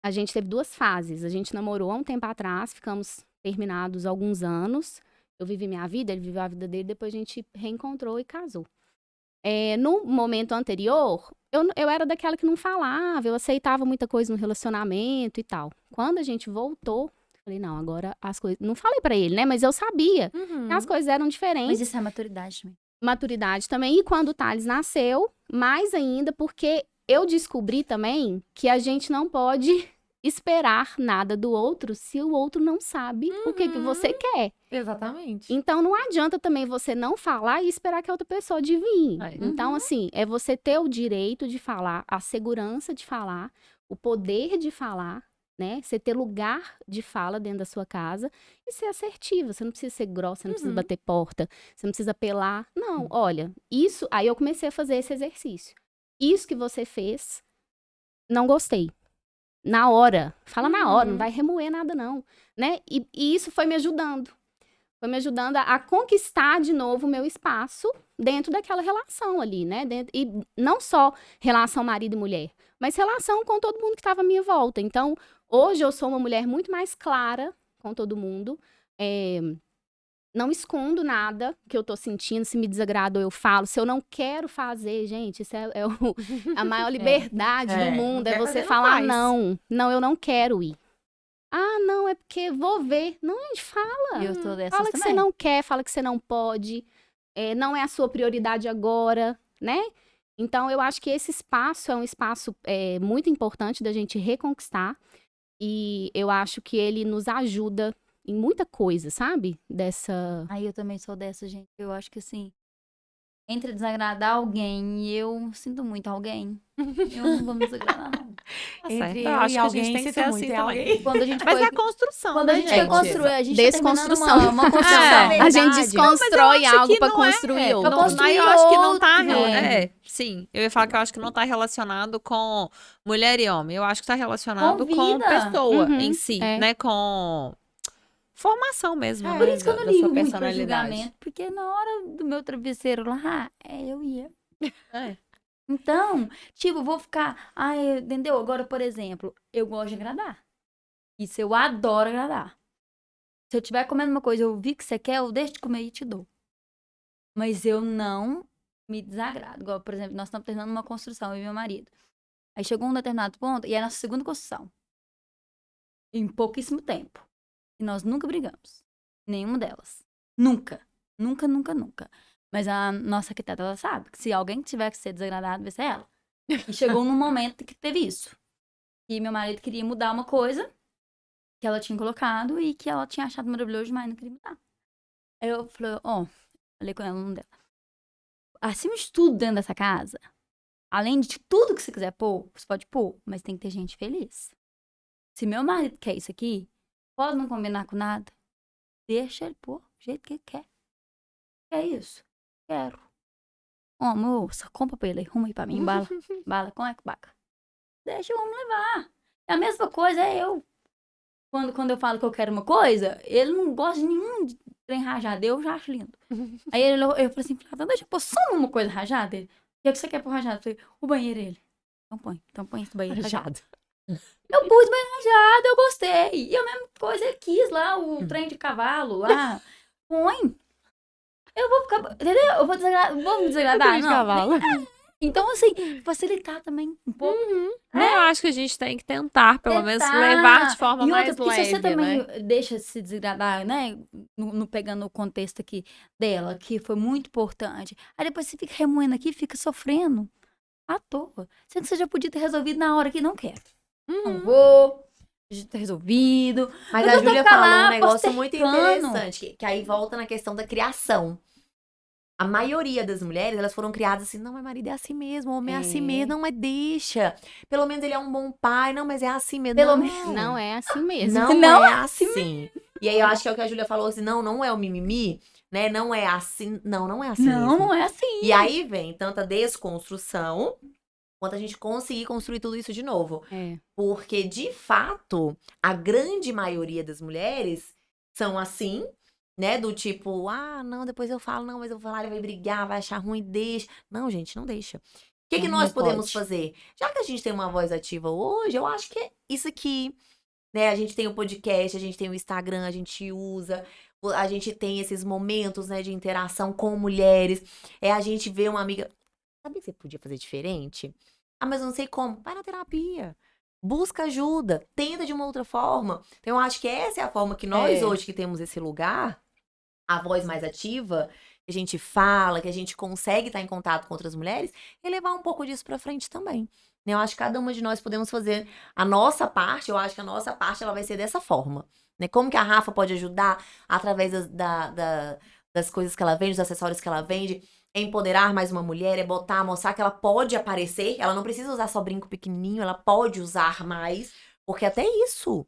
a gente teve 2 fases. A gente namorou há um tempo atrás, ficamos terminados há alguns anos. Eu vivi minha vida, ele viveu a vida dele, depois a gente reencontrou e casou. No momento anterior, eu era daquela que não falava, eu aceitava muita coisa no relacionamento e tal. Quando a gente voltou, falei, não, agora as coisas... Não falei pra ele, né? Mas eu sabia que as coisas eram diferentes. Mas isso é maturidade também. Maturidade também. E quando o Thales nasceu, mais ainda, porque eu descobri também que a gente não pode esperar nada do outro se o outro não sabe o que você quer. Exatamente. Então, não adianta também você não falar e esperar que a outra pessoa adivinhe. Então, assim, é você ter o direito de falar, a segurança de falar, o poder de falar, né? Você ter lugar de fala dentro da sua casa e ser assertiva. Você não precisa ser grossa, você não precisa bater porta, você não precisa apelar. Não, olha, isso... Aí eu comecei a fazer esse exercício. Isso que você fez, não gostei. Na hora. Fala na hora, não vai remoer nada não, né? E isso foi me ajudando. Foi me ajudando a conquistar de novo o meu espaço dentro daquela relação ali, né? E não só relação marido e mulher, mas relação com todo mundo que estava à minha volta. Então, hoje eu sou uma mulher muito mais clara com todo mundo. Não escondo nada que eu tô sentindo. Se me desagradou, eu falo. Se eu não quero fazer, gente, isso é a maior liberdade do mundo. É você falar, não, eu não quero ir. Ah, não, é porque vou ver. Não, a gente fala. Eu tô dessas Fala que também. você não quer, fala que você não pode. Não é a sua prioridade agora, né? Então, eu acho que esse espaço é um espaço muito importante da gente reconquistar. E eu acho que ele nos ajuda em muita coisa, sabe? Aí eu também sou dessa, gente. Eu acho que assim, entre desagradar alguém e eu sinto muito alguém, eu não vou me desagradar, não. Entre Eu eu acho e que a alguém, gente tem que sinto ser muito assim é também. alguém. Quando a gente Mas foi... é construção, Quando a né, gente foi construir, a gente tá terminando Desconstrução. uma construção. É, A gente verdade. desconstrói acho algo que pra não é, construir outro. pra construir eu acho que não tá... outro. Sim. Eu ia falar que eu acho que não tá relacionado com mulher e homem. Eu acho que tá relacionado Com com vida. pessoa Uhum, em si, é. né? Com formação mesmo, né? Por isso que eu não da ligo sua muito pra personalidade. julgamento, porque na hora do meu travesseiro lá, eu ia. É. Então, tipo, vou ficar... entendeu? Agora, por exemplo, eu gosto de agradar. Isso eu adoro agradar. Se eu estiver comendo uma coisa, eu vi que você quer, eu deixo de comer e te dou. Mas eu não me desagrado. Igual, por exemplo, nós estamos terminando uma construção, eu e meu marido. Aí chegou um determinado ponto, e é a nossa segunda construção. Em pouquíssimo tempo. E nós nunca brigamos. Nenhuma delas. Nunca. Nunca, nunca, nunca. Mas a nossa arquiteta, ela sabe que se alguém tiver que ser desagradado, vai ser ela. E chegou num momento que teve isso. E meu marido queria mudar uma coisa que ela tinha colocado e que ela tinha achado maravilhoso, mas não queria mudar. Aí eu falei, falei com ela no nome dela. Acima de tudo dentro dessa casa, além de tudo que você quiser pôr, você pode pôr, mas tem que ter gente feliz. Se meu marido quer isso aqui, pode não combinar com nada, deixa ele pôr do jeito que ele quer. É isso. Quero. Moça, compra pra ele, arruma aí pra mim, bala, com baca. Deixa o homem levar. É a mesma coisa, eu. Quando eu falo que eu quero uma coisa, ele não gosta de nenhum trem rajado, eu já acho lindo. Aí eu falei assim, Flávio, deixa eu pôr só uma coisa rajada. Ele, e o que você quer pôr rajado? Eu falei, o banheiro, ele. Então põe esse banheiro rajado. Eu pus banheiro rajado, eu gostei. E a mesma coisa, ele quis lá, o trem de cavalo, lá. Põe. Eu vou ficar, entendeu? Eu vou me desagradar, De não. cavalo. Então, assim, facilitar também um pouco. Eu acho que a gente tem que tentar, pelo menos, Tentar. levar de forma E outra, mais porque leve, se você também né? deixa se desagradar, né? Pegando o contexto aqui dela, que foi muito importante. Aí depois você fica remoendo aqui, fica sofrendo à toa. Sendo que você já podia ter resolvido na hora que não quero. Não vou, já ter resolvido. Mas Eu a tô Júlia ficar falou lá um negócio muito postergando. interessante, que aí volta na questão da criação. A maioria das mulheres, elas foram criadas assim, não, mas marido é assim mesmo, homem é assim mesmo, não, mas deixa. Pelo menos ele é um bom pai, não, mas é assim mesmo. Pelo Não é assim mesmo. Não é assim. E aí eu acho que é o que a Júlia falou, assim, não é o mimimi, né? Não é assim, não é assim mesmo. Não é assim. E aí vem tanta desconstrução, quanto a gente conseguir construir tudo isso de novo. É. Porque, de fato, a grande maioria das mulheres são assim, né? Do tipo, não, depois eu falo, não, mas eu vou falar, ele vai brigar, vai achar ruim, deixa. Não, gente, não deixa. O que Não, nós não podemos pode. fazer? Já que a gente tem uma voz ativa hoje, eu acho que é isso aqui, né? A gente tem o podcast, a gente tem o Instagram, a gente usa, a gente tem esses momentos, né, de interação com mulheres. É a gente ver uma amiga. Sabe que você podia fazer diferente? Mas eu não sei como. Vai na terapia. Busca ajuda. Tenta de uma outra forma. Então, eu acho que essa é a forma que nós, hoje, que temos esse lugar, a voz mais ativa, que a gente fala, que a gente consegue estar em contato com outras mulheres, e levar um pouco disso pra frente também. Eu acho que cada uma de nós podemos fazer a nossa parte. Eu acho que a nossa parte ela vai ser dessa forma. Né? Como que a Rafa pode ajudar através das coisas que ela vende, dos acessórios que ela vende, é empoderar mais uma mulher, é mostrar que ela pode aparecer, ela não precisa usar só brinco pequenininho, ela pode usar mais, porque até isso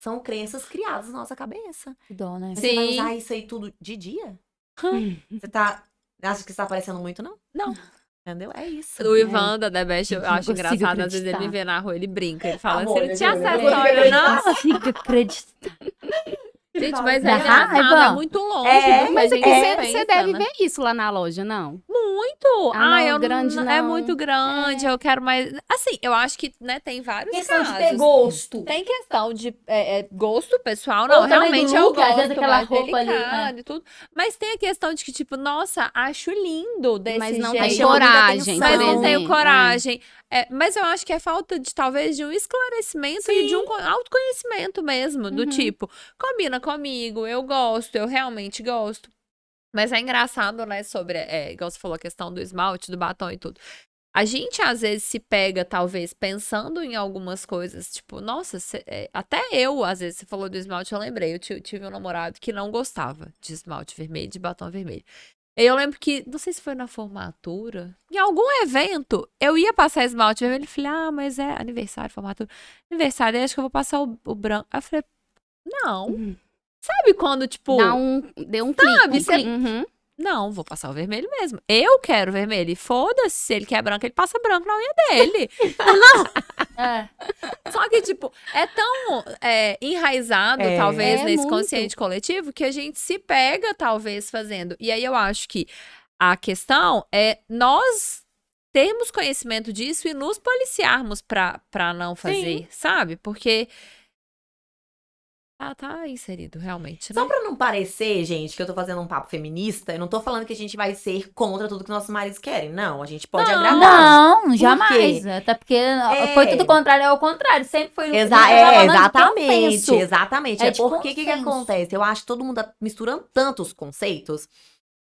são crenças criadas na nossa cabeça. Que dó, né? Mas você vai Sim. usar isso aí tudo de dia? Você acha que está aparecendo muito, não? Não. Entendeu? É isso. O Ivan da The Best, eu Não acho consigo engraçado, às vezes ele me acreditar. vê na rua, ele brinca, ele fala, Amor, se ele tinha Júlia, acessório, não. Não consigo acreditar. Gente, mas é Dá engraçado, raiva. é muito longe É, do que Mas a aqui gente você pensa, deve né? ver isso lá na loja, não? Muito! Ah, não, eu grande É não. muito grande, eu quero mais... Assim, eu acho que, né, tem vários Questão de casos. ter gosto. Tem questão de gosto pessoal, não, Ou também do realmente eu look, às gosto vezes aquela mais roupa ali, delicado e tudo. Mas tem a questão de que, tipo, nossa, acho lindo desse Mas não jeito. tem chama muita coragem, atenção. Mas por não tenho exemplo. coragem. Mas eu acho que é falta de, talvez, de um esclarecimento e de um autoconhecimento mesmo. Do Uhum. tipo, combina comigo, eu gosto, eu realmente gosto. Mas é engraçado, né, sobre, igual você falou, a questão do esmalte, do batom e tudo. A gente, às vezes, se pega, talvez, pensando em algumas coisas, tipo, nossa, até eu, às vezes, você falou do esmalte, eu lembrei, eu tive um namorado que não gostava de esmalte vermelho, de batom vermelho. E eu lembro que, não sei se foi na formatura, em algum evento, eu ia passar esmalte vermelho, eu falei, mas é aniversário, formatura, aniversário, aí acho que eu vou passar o branco. Aí eu falei, não. Sabe quando, tipo, Deu um Sabe, clique. você- Uhum. não, vou passar o vermelho mesmo. Eu quero vermelho. E foda-se, se ele quer branco, ele passa branco na unha dele. É. Só que, tipo, é tão enraizado, talvez, É nesse muito. consciente coletivo, que a gente se pega, talvez, fazendo. E aí eu acho que a questão é nós termos conhecimento disso e nos policiarmos pra não fazer, sabe? Porque tá inserido, realmente, né? Só pra não parecer, gente, que eu tô fazendo um papo feminista, eu não tô falando que a gente vai ser contra tudo que nossos maridos querem. Não, a gente pode agradar. Não, jamais. Até porque foi tudo contrário, é o contrário. Sempre foi Exatamente, exatamente. É É de porque o que consenso. acontece? Eu acho que todo mundo tá misturando tantos conceitos.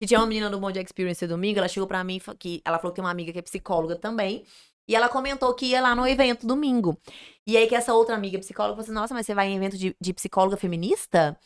Que tinha uma menina do Bond Experience domingo, ela chegou pra mim, ela falou que tem uma amiga que é psicóloga também. E ela comentou que ia lá no evento domingo. E aí que essa outra amiga psicóloga falou assim, nossa, mas você vai em evento de psicóloga feminista?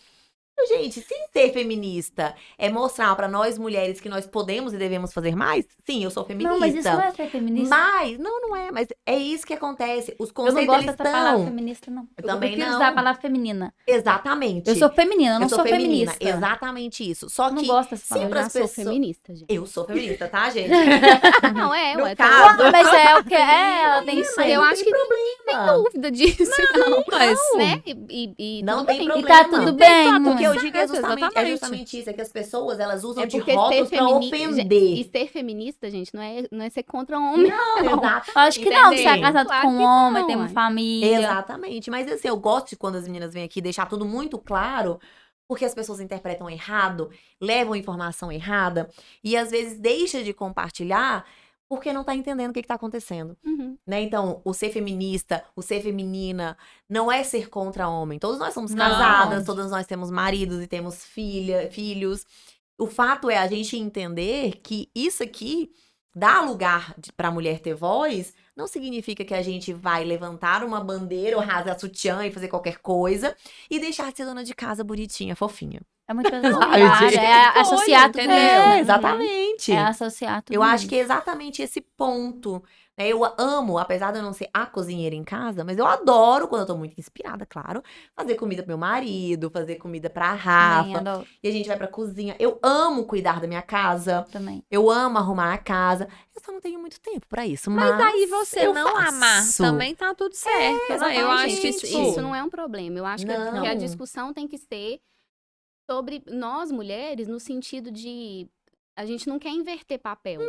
Gente, se ser feminista é mostrar pra nós mulheres que nós podemos e devemos fazer mais, sim, eu sou feminista. Não, mas isso não é ser feminista. Mas, não é, mas é isso que acontece. Os Eu não conceitos, gosto eles dessa palavra estão... feminista, não. Eu também prefiro não. usar a palavra feminina. Exatamente. Eu sou feminina, eu não Eu sou feminista. Exatamente isso. Só Eu não que gosto dessa Eu palavra. pras já sou pessoas- feminista, gente. eu sou feminista, tá, gente? Não, No ué. caso- Ah, mas é o que é, ela tem que ser. Eu não acho tem que não tem dúvida disso, não. mas... Né? E Não tudo tem bem. problema. E tá tudo bem. O que eu mas- digo é justamente Exatamente. isso, é que as pessoas, elas usam É de porque rótulos ser pra feminista. ofender. E ser feminista, gente, não é ser contra homem. Exato. Acho que não, você é Entendeu? casado Claro com um que homem, não, tem uma ué. família. Exatamente. Mas assim, eu gosto de quando as meninas vêm aqui deixar tudo muito claro, porque as pessoas interpretam errado, levam informação errada, e às vezes deixa de compartilhar porque não tá entendendo o que tá acontecendo. Uhum. Né? Então, o ser feminista, o ser feminina, não é ser contra homem. Todos nós somos Não. casadas, todas nós temos maridos e temos filhos. O fato é a gente entender que isso aqui dá lugar pra mulher ter voz, não significa que a gente vai levantar uma bandeira ou rasgar sutiã e fazer qualquer coisa e deixar de ser dona de casa bonitinha, fofinha. É muito Sabe, pesado. de- É associar tudo entendeu? isso. É, exatamente. É associar tudo Eu acho isso. que é exatamente esse ponto. Né? Eu amo, apesar de eu não ser a cozinheira em casa, mas eu adoro, quando eu tô muito inspirada, claro, fazer comida pro meu marido, fazer comida pra Também Rafa. adoro. E a gente vai pra cozinha. Eu amo cuidar da minha casa. Também. Eu amo arrumar a casa. Eu só não tenho muito tempo pra isso. Mas, Mas aí você eu não amar faço. também tá tudo certo, né? Eu acho que exatamente. tipo, Isso não é um problema. Eu acho que a Não. discussão tem que ser sobre nós mulheres, no sentido de a gente não quer inverter papel,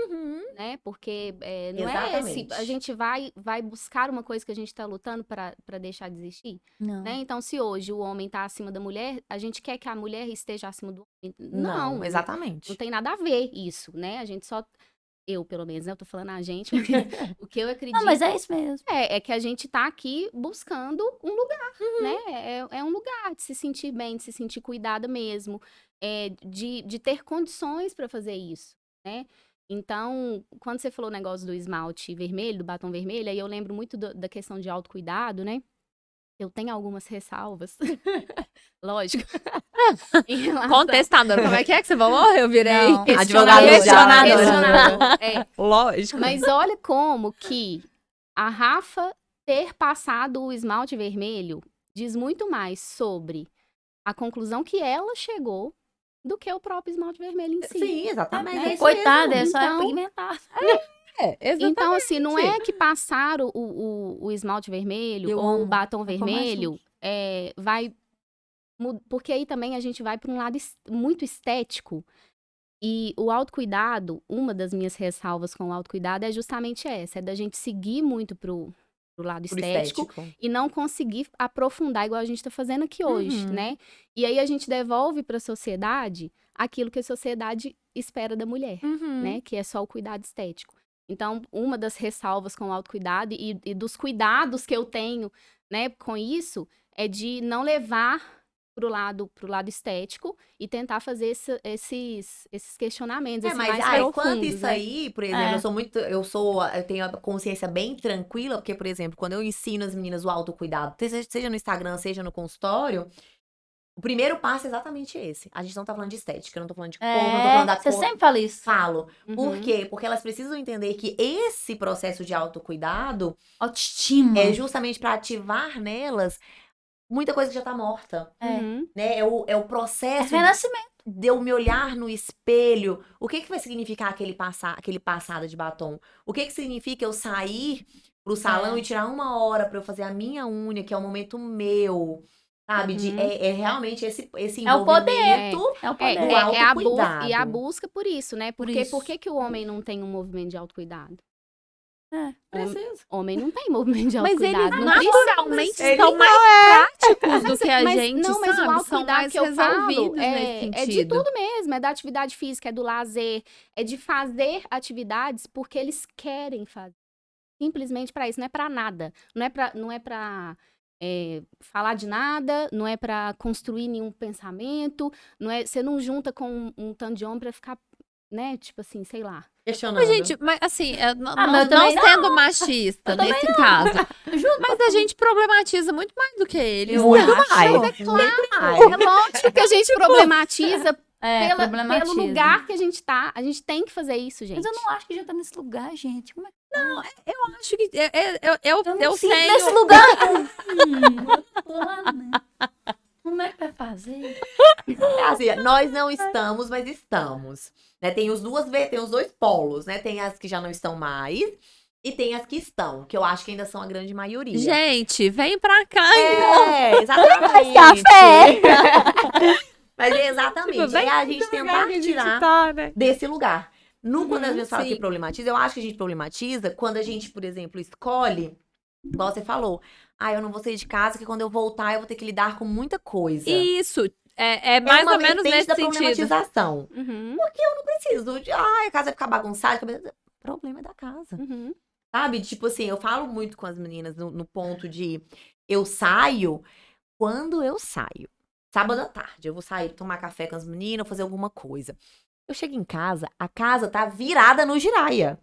né? Porque não é esse. Exatamente. A gente vai buscar uma coisa que a gente está lutando para deixar de existir, Não. né? Então, se hoje o homem está acima da mulher, a gente quer que a mulher esteja acima do homem. Não, exatamente. Não tem nada a ver isso, né? A gente só. Eu, pelo menos, né? Eu tô falando a gente, mas o que eu acredito. Não, mas é isso mesmo. É que a gente tá aqui buscando um lugar, né? É um lugar de se sentir bem, de se sentir cuidada mesmo, de ter condições para fazer isso, né? Então, quando você falou o negócio do esmalte vermelho, do batom vermelho, aí eu lembro muito da questão de autocuidado, né? Eu tenho algumas ressalvas, lógico. em relação- contestadora. Como é que você falou? Eu virei Não, advogada questionadora. Lógico. Mas olha como que a Rafa ter passado o esmalte vermelho diz muito mais sobre a conclusão que ela chegou do que o próprio esmalte vermelho em si. Sim, exatamente. né? É isso Coitada, mesmo. é só Então- pigmentar. Então, assim, não é que passar o esmalte vermelho Eu ou amo. o batom É como vermelho vai... Porque aí também a gente vai para um lado muito estético. E o autocuidado, uma das minhas ressalvas com o autocuidado é justamente essa. É da gente seguir muito pro lado Pro estético. E não conseguir aprofundar igual a gente está fazendo aqui hoje, né? E aí a gente devolve para a sociedade aquilo que a sociedade espera da mulher, né? Que é só o cuidado estético. Então, uma das ressalvas com o autocuidado e dos cuidados que eu tenho, né, com isso, é de não levar pro lado estético e tentar fazer esses questionamentos assim, Mas mais ai, profundos, quanto isso né? aí, por exemplo, eu tenho a consciência bem tranquila, porque, por exemplo, quando eu ensino as meninas o autocuidado, seja no Instagram, seja no consultório, o primeiro passo é exatamente esse. A gente não tá falando de estética, eu não tô falando de cor, não tô falando da Você cor. sempre fala isso. Falo. Por Uhum. quê? Porque elas precisam entender que esse processo de autocuidado Autoestima. é justamente pra ativar nelas muita coisa que já tá morta, Uhum. né? É o É processo renascimento. de eu me olhar no espelho. O que vai significar aquele passado de batom? O que significa eu sair pro salão e tirar 1 hora pra eu fazer a minha unha, que é o momento meu, sabe? Uhum. É realmente esse É o poder. envolvimento. É o poder. do autocuidado. E a busca por isso, né? Porque isso. por que o homem não tem um movimento de autocuidado? Precisa. Homem não tem movimento de Mas eles autocuidado. não naturalmente Ele são mais práticos do que a mas, gente, não, mas sabe? o São autocuidado mais que eu falo resolvidos nesse é de sentido. tudo mesmo, é da atividade física, é do lazer, é de fazer atividades porque eles querem fazer. Simplesmente para isso, não é para nada. Não é para falar de nada, não é para construir nenhum pensamento, você não junta com um tanto de homem para ficar, né, tipo assim, sei lá. Questionando. Mas, gente, mas assim, não, mas eu não também sendo machista nesse caso, mas a gente problematiza muito mais do que eles. Muito eu mais. acho. Muito mais. É lógico que a gente problematiza problematiza. pelo lugar que a gente tá. A gente tem que fazer isso, gente. Mas eu não acho que já tá nesse lugar, gente. Como é que Eu acho que eu não sinto tenho. nesse lugar? Eu tô lá, né? Como é que vai fazer? É assim, nós não estamos, mas estamos. Né? Tem os dois polos, né? Tem as que já não estão mais e tem as que estão, que eu acho que ainda são a grande maioria. Gente, vem pra cá. Exatamente. Café! Mas é exatamente. Tipo, vem É a gente tentar tirar né? desse lugar. Quando as vezes falam sim. que problematiza, eu acho que a gente problematiza quando a gente, por exemplo, escolhe, igual você falou, eu não vou sair de casa, que quando eu voltar eu vou ter que lidar com muita coisa. Isso. É mais uma ou menos vertente nesse da sentido. problematização. Uhum, Preciso de, a casa vai ficar bagunçada. O problema é da casa. uhum. Sabe? Tipo assim, eu falo muito com as meninas no ponto de eu saio quando eu saio. Sábado à tarde, eu vou sair, tomar café com as meninas, fazer alguma coisa. Eu chego em casa, a casa tá virada no giraia.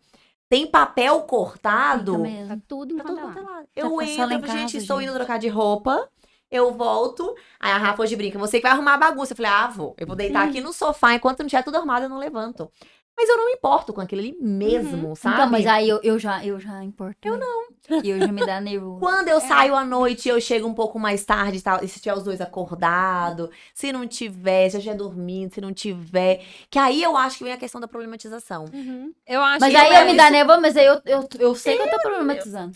Tem papel cortado. Fica Tá mesmo. tudo Tá tudo enquanto é quanto é lá. lado. Eu faz sala em entro, gente, casa, estou gente. indo trocar de roupa. eu volto. Aí a Rafa hoje brinca, você que vai arrumar a bagunça. Eu falei, vou. Eu vou deitar aqui no sofá, enquanto não tiver tudo arrumado, eu não levanto. Mas eu não me importo com aquilo ali mesmo, sabe? Então, mas aí eu já importo. Eu não. E eu já me dá nervoso. Quando eu saio à noite, eu chego um pouco mais tarde e tal, e se tiver os dois acordados, se não tiver, se eu estiver dormindo, se não tiver. Que aí eu acho que vem a questão da problematização. Eu acho Mas que aí é eu me dá nervoso, mas aí eu sei que eu tô problematizando.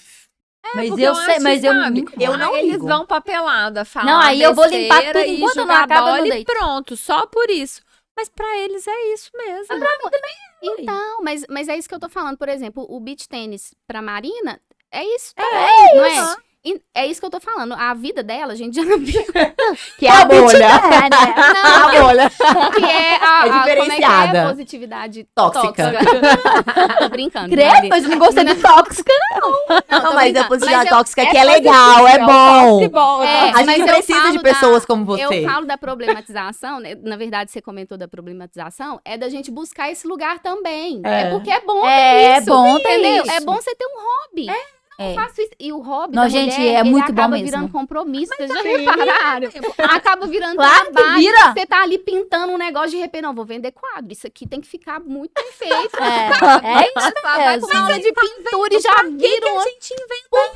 Mas porque eu sei, acho, mas eu sabe, me eu não eles ligo. vão pra pelada, falar Não, aí eu vou limpar besteira tudo e enquanto não jogar acaba, eu bola não e deito. pronto, só por isso. Mas pra eles é isso mesmo. Então, mas é isso que eu tô falando. Por exemplo, o beach tênis pra Marina é isso também, não é? É isso que eu tô falando. A vida dela, a gente já não viu. Que é a bolha. Não, A bolha. que é a como é que diferenciada. é? Positividade Tóxica. Tô brincando. Credo, Marina. mas eu não gostei de tóxica. Não, tô mas a brincando. positividade Mas eu- tóxica que é legal, é bom. É, A mas gente eu precisa falo de pessoas como Eu você. falo da problematização, né? Na verdade, você comentou da problematização, é da gente buscar esse lugar também. É. É porque é bom ter É isso. bom ter entendeu? isso. É bom você ter um hobby. Eu É. faço isso. E o hobby Não, da gente, mulher, é ele muito bom acaba mesmo. virando compromisso. Vocês já repararam? Acaba virando Claro que trabalho. vira. Você tá ali pintando um negócio, de repente, não, vou vender quadro. Isso aqui tem que ficar muito bem feito. É isso Vai mesmo. pra aula de pintura e já vira um... gente inventou?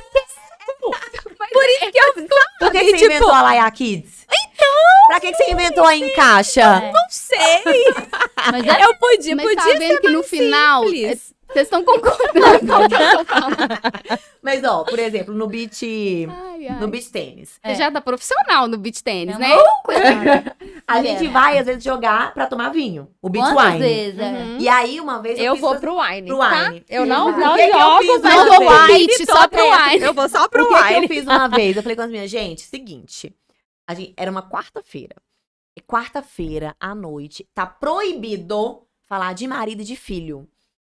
Por isso que eu Por que você tipo, inventou a Laia Kids? Então! Pra que você inventou a Encaixa? não sei. Mas é Eu podia Mas tá ser vendo que no final... simples. Vocês estão concordando com o que eu tô falando. Mas, ó, por exemplo, no beach No beach tênis. Você já tá profissional no beach tênis, né? A gente vai, às vezes, jogar pra tomar vinho. O beach Quantas wine. vezes? Uhum. E aí, uma vez Eu fiz vou fazer- pro wine, pro tá? wine. Eu não O que que eu jogo, fiz mas uma não vou vez? white, só pro wine. Eu vou só pro O que que eu wine. fiz uma vez? Eu falei com as minhas, gente, seguinte. Era uma quarta-feira. E quarta-feira, à noite, tá proibido falar de marido e de filho.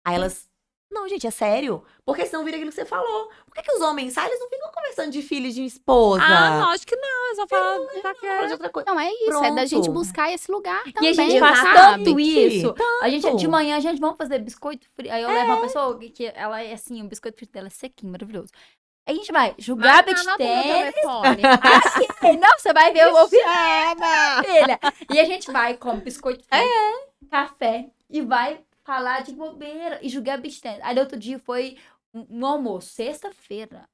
Aí elas... Não, gente, é sério? Porque senão vira aquilo que você falou. Por que os homens saem? Eles não ficam conversando de filho e de esposa. Ah, lógico que não. Eu só falo tá Fala de quieto. outra coisa. Não, é isso. É da Pronto. gente buscar esse lugar E também. a gente faz exatamente. tanto isso. A gente, Tanto. de manhã, a gente, vamos fazer biscoito frito. Aí eu levo uma pessoa que ela é assim, o biscoito frito dela é sequinho, maravilhoso. Aí a gente vai jogar beach Anota meu tênis. telefone. Aqui, não, você vai ver o Chama! filha. E a gente vai, come biscoito frito, café, e vai falar de bobeira e jogar beach tênis. Aí, outro dia, foi um almoço, sexta-feira.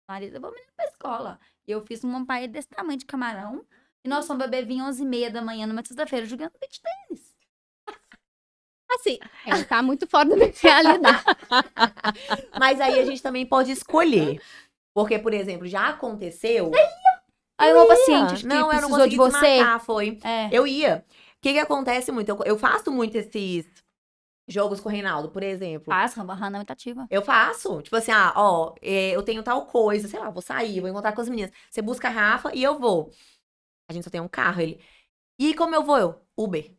Marisa, vamos pra escola. E eu fiz uma paella desse tamanho de camarão. E nós fomos beber vinho 11h30 da manhã, numa sexta-feira, jogando beach tênis. Assim, Tá muito fora da minha realidade. Mas aí a gente também pode escolher. Porque, por exemplo, já aconteceu... Aí uma paciente que não, eu não precisou consegui de você. desmarcar, foi. É. Eu ia. O que acontece muito? Eu faço muito esses jogos com o Reinaldo, por exemplo. Passa, uma aumentativa. Eu faço. Tipo assim, eu tenho tal coisa, sei lá, vou sair, vou encontrar com as meninas. Você busca a Rafa e eu vou. A gente só tem um carro, ele. E como eu vou? Uber.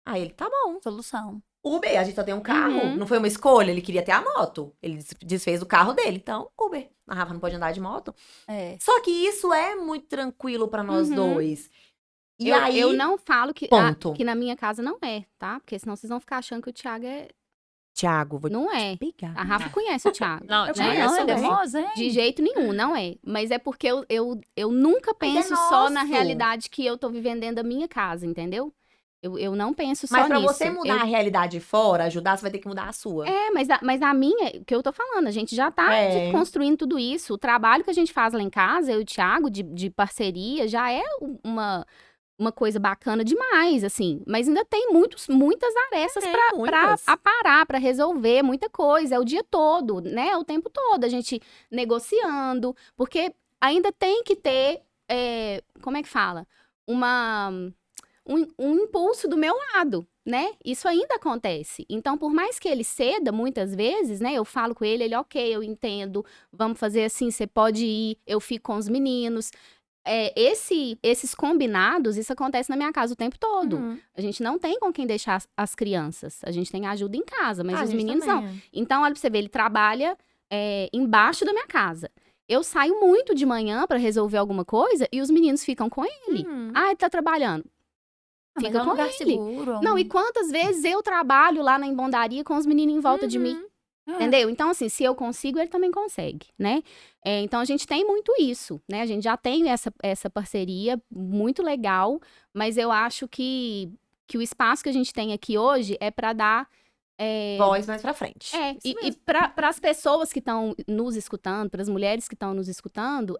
Aí ele, tá bom. Solução. Uber, a gente só tem um carro. Uhum. Não foi uma escolha, ele queria ter a moto. Ele desfez o carro dele, então, Uber. A Rafa não pode andar de moto. É. Só que isso é muito tranquilo pra nós Uhum. dois. E eu, aí, eu não falo que, ponto. que na minha casa não é, tá? Porque senão vocês vão ficar achando que o Thiago é... Thiago, vou Não é. pegar. A Rafa conhece o Thiago. Não, Eu Thiago, né? conheço, ele é Não, famoso, hein? De jeito nenhum, não é. Mas é porque eu nunca Mas é penso só na nosso. realidade que eu tô vivendo dentro da minha casa, entendeu? Eu não penso só Mas pra nisso. você mudar a realidade fora, ajudar, você vai ter que mudar a sua. Mas a minha, o que eu tô falando, a gente já tá É. construindo tudo isso. O trabalho que a gente faz lá em casa, eu e o Thiago, de parceria, já é uma coisa bacana demais, assim. Mas ainda tem muitas arestas pra muitas. aparar, pra resolver, muita coisa. É o dia todo, né? O tempo todo, a gente negociando. Porque ainda tem que ter, como é que fala? Um impulso do meu lado, né? Isso ainda acontece. Então, por mais que ele ceda muitas vezes, né? Eu falo com ele, ok, eu entendo, vamos fazer assim, você pode ir, eu fico com os meninos. Esses combinados, isso acontece na minha casa o tempo todo. Uhum. A gente não tem com quem deixar as crianças. A gente tem ajuda em casa, mas Ah, os a gente meninos também. não. Então, olha pra você ver, ele trabalha embaixo da minha casa. Eu saio muito de manhã pra resolver alguma coisa e os meninos ficam com ele. Uhum. Ah, ele tá trabalhando. Mas Fica é um com lugar ele. seguro. Não, e quantas vezes eu trabalho lá na embondaria com os meninos em volta de mim? Entendeu? Então, assim, se eu consigo, ele também consegue, né? Então, a gente tem muito isso, né? A gente já tem essa parceria muito legal, mas eu acho que o espaço que a gente tem aqui hoje é para dar... Voz mais pra frente. E para as pessoas que estão nos escutando, para as mulheres que estão nos escutando,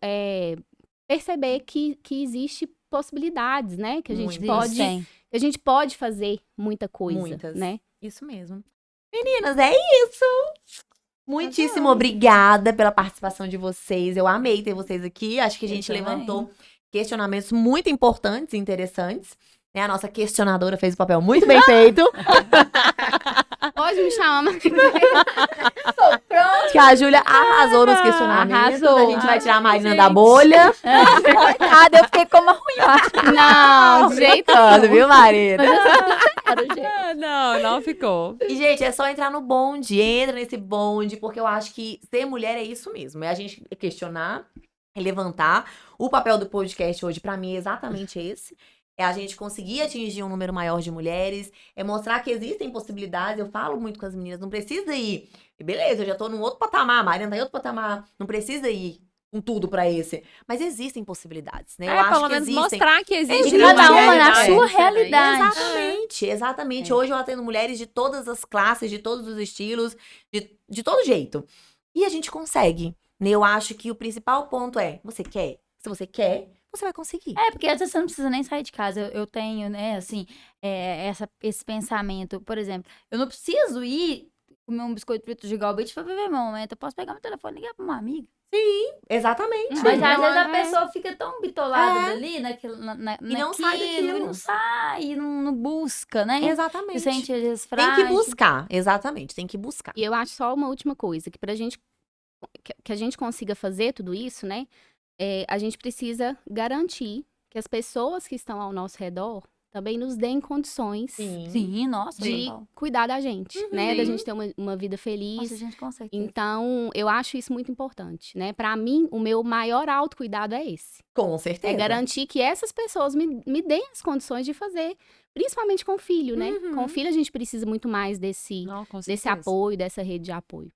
perceber que existe possibilidades, né? Que a gente Muitas. que a gente pode fazer muita coisa, Muitas. né? Isso mesmo. Meninas, é isso. Muitíssimo obrigada pela participação de vocês. Eu amei ter vocês aqui. Acho que a gente também. levantou questionamentos muito importantes e interessantes. Né? A nossa questionadora fez o papel muito bem feito. Pode me chamar. Que a Júlia arrasou nos questionamentos. Arrasou. A gente vai tirar a Marina da bolha. Coitada, eu fiquei como ruim. Não, de jeito Brincando, viu, Marina? Não ficou. E, gente, é só entrar no bonde. Entra nesse bonde, porque eu acho que ser mulher é isso mesmo. É a gente questionar, é levantar. O papel do podcast hoje, pra mim, é exatamente esse. É a gente conseguir atingir um número maior de mulheres. É mostrar que existem possibilidades. Eu falo muito com as meninas. Não precisa ir. Beleza, eu já tô num outro patamar. A Mariana tá em outro patamar. Não precisa ir com tudo pra esse. Mas existem possibilidades, né? Eu acho pelo que menos existem. mostrar que existe. Existe Cada uma na realidade. sua realidade. Exatamente, exatamente. Hoje eu atendo mulheres de todas as classes, de todos os estilos, de todo jeito. E a gente consegue, né? Eu acho que o principal ponto é, você quer? Se você quer, você vai conseguir. Porque às vezes você não precisa nem sair de casa. Eu tenho, né, assim, esse pensamento. Por exemplo, eu não preciso ir comer um biscoito frito de Galbite pra viver meu momento. Eu posso pegar meu telefone e ligar pra uma amiga. Exatamente. Mas às vezes a é. pessoa fica tão bitolada ali, naquilo, E não sai daquilo. e não sai, e não busca, né? Exatamente. Se sente às vezes Tem frágil. que buscar, exatamente, tem que buscar. E eu acho só uma última coisa, que pra gente que a gente consiga fazer tudo isso, né? A gente precisa garantir que as pessoas que estão ao nosso redor também nos deem condições Sim, nossa. de total. cuidar da gente, né? Sim. Da gente ter uma vida feliz. Nossa, a gente consegue. Então, eu acho isso muito importante, né? Pra mim, o meu maior autocuidado é esse. Com certeza. É garantir que essas pessoas me deem as condições de fazer, principalmente com o filho, né? Com o filho a gente precisa muito mais desse Não, com desse certeza. apoio, dessa rede de apoio.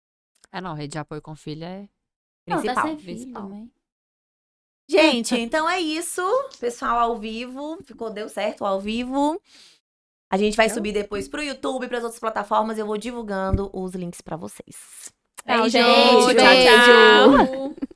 Rede de apoio com filho é Não, tá principal. sem filho principal. também. Gente, então é isso. Pessoal ao vivo. Deu certo ao vivo. A gente vai subir depois pro YouTube, pras outras plataformas. Eu vou divulgando os links pra vocês. Tchau, Beijo, gente. tchau, Beijo. tchau.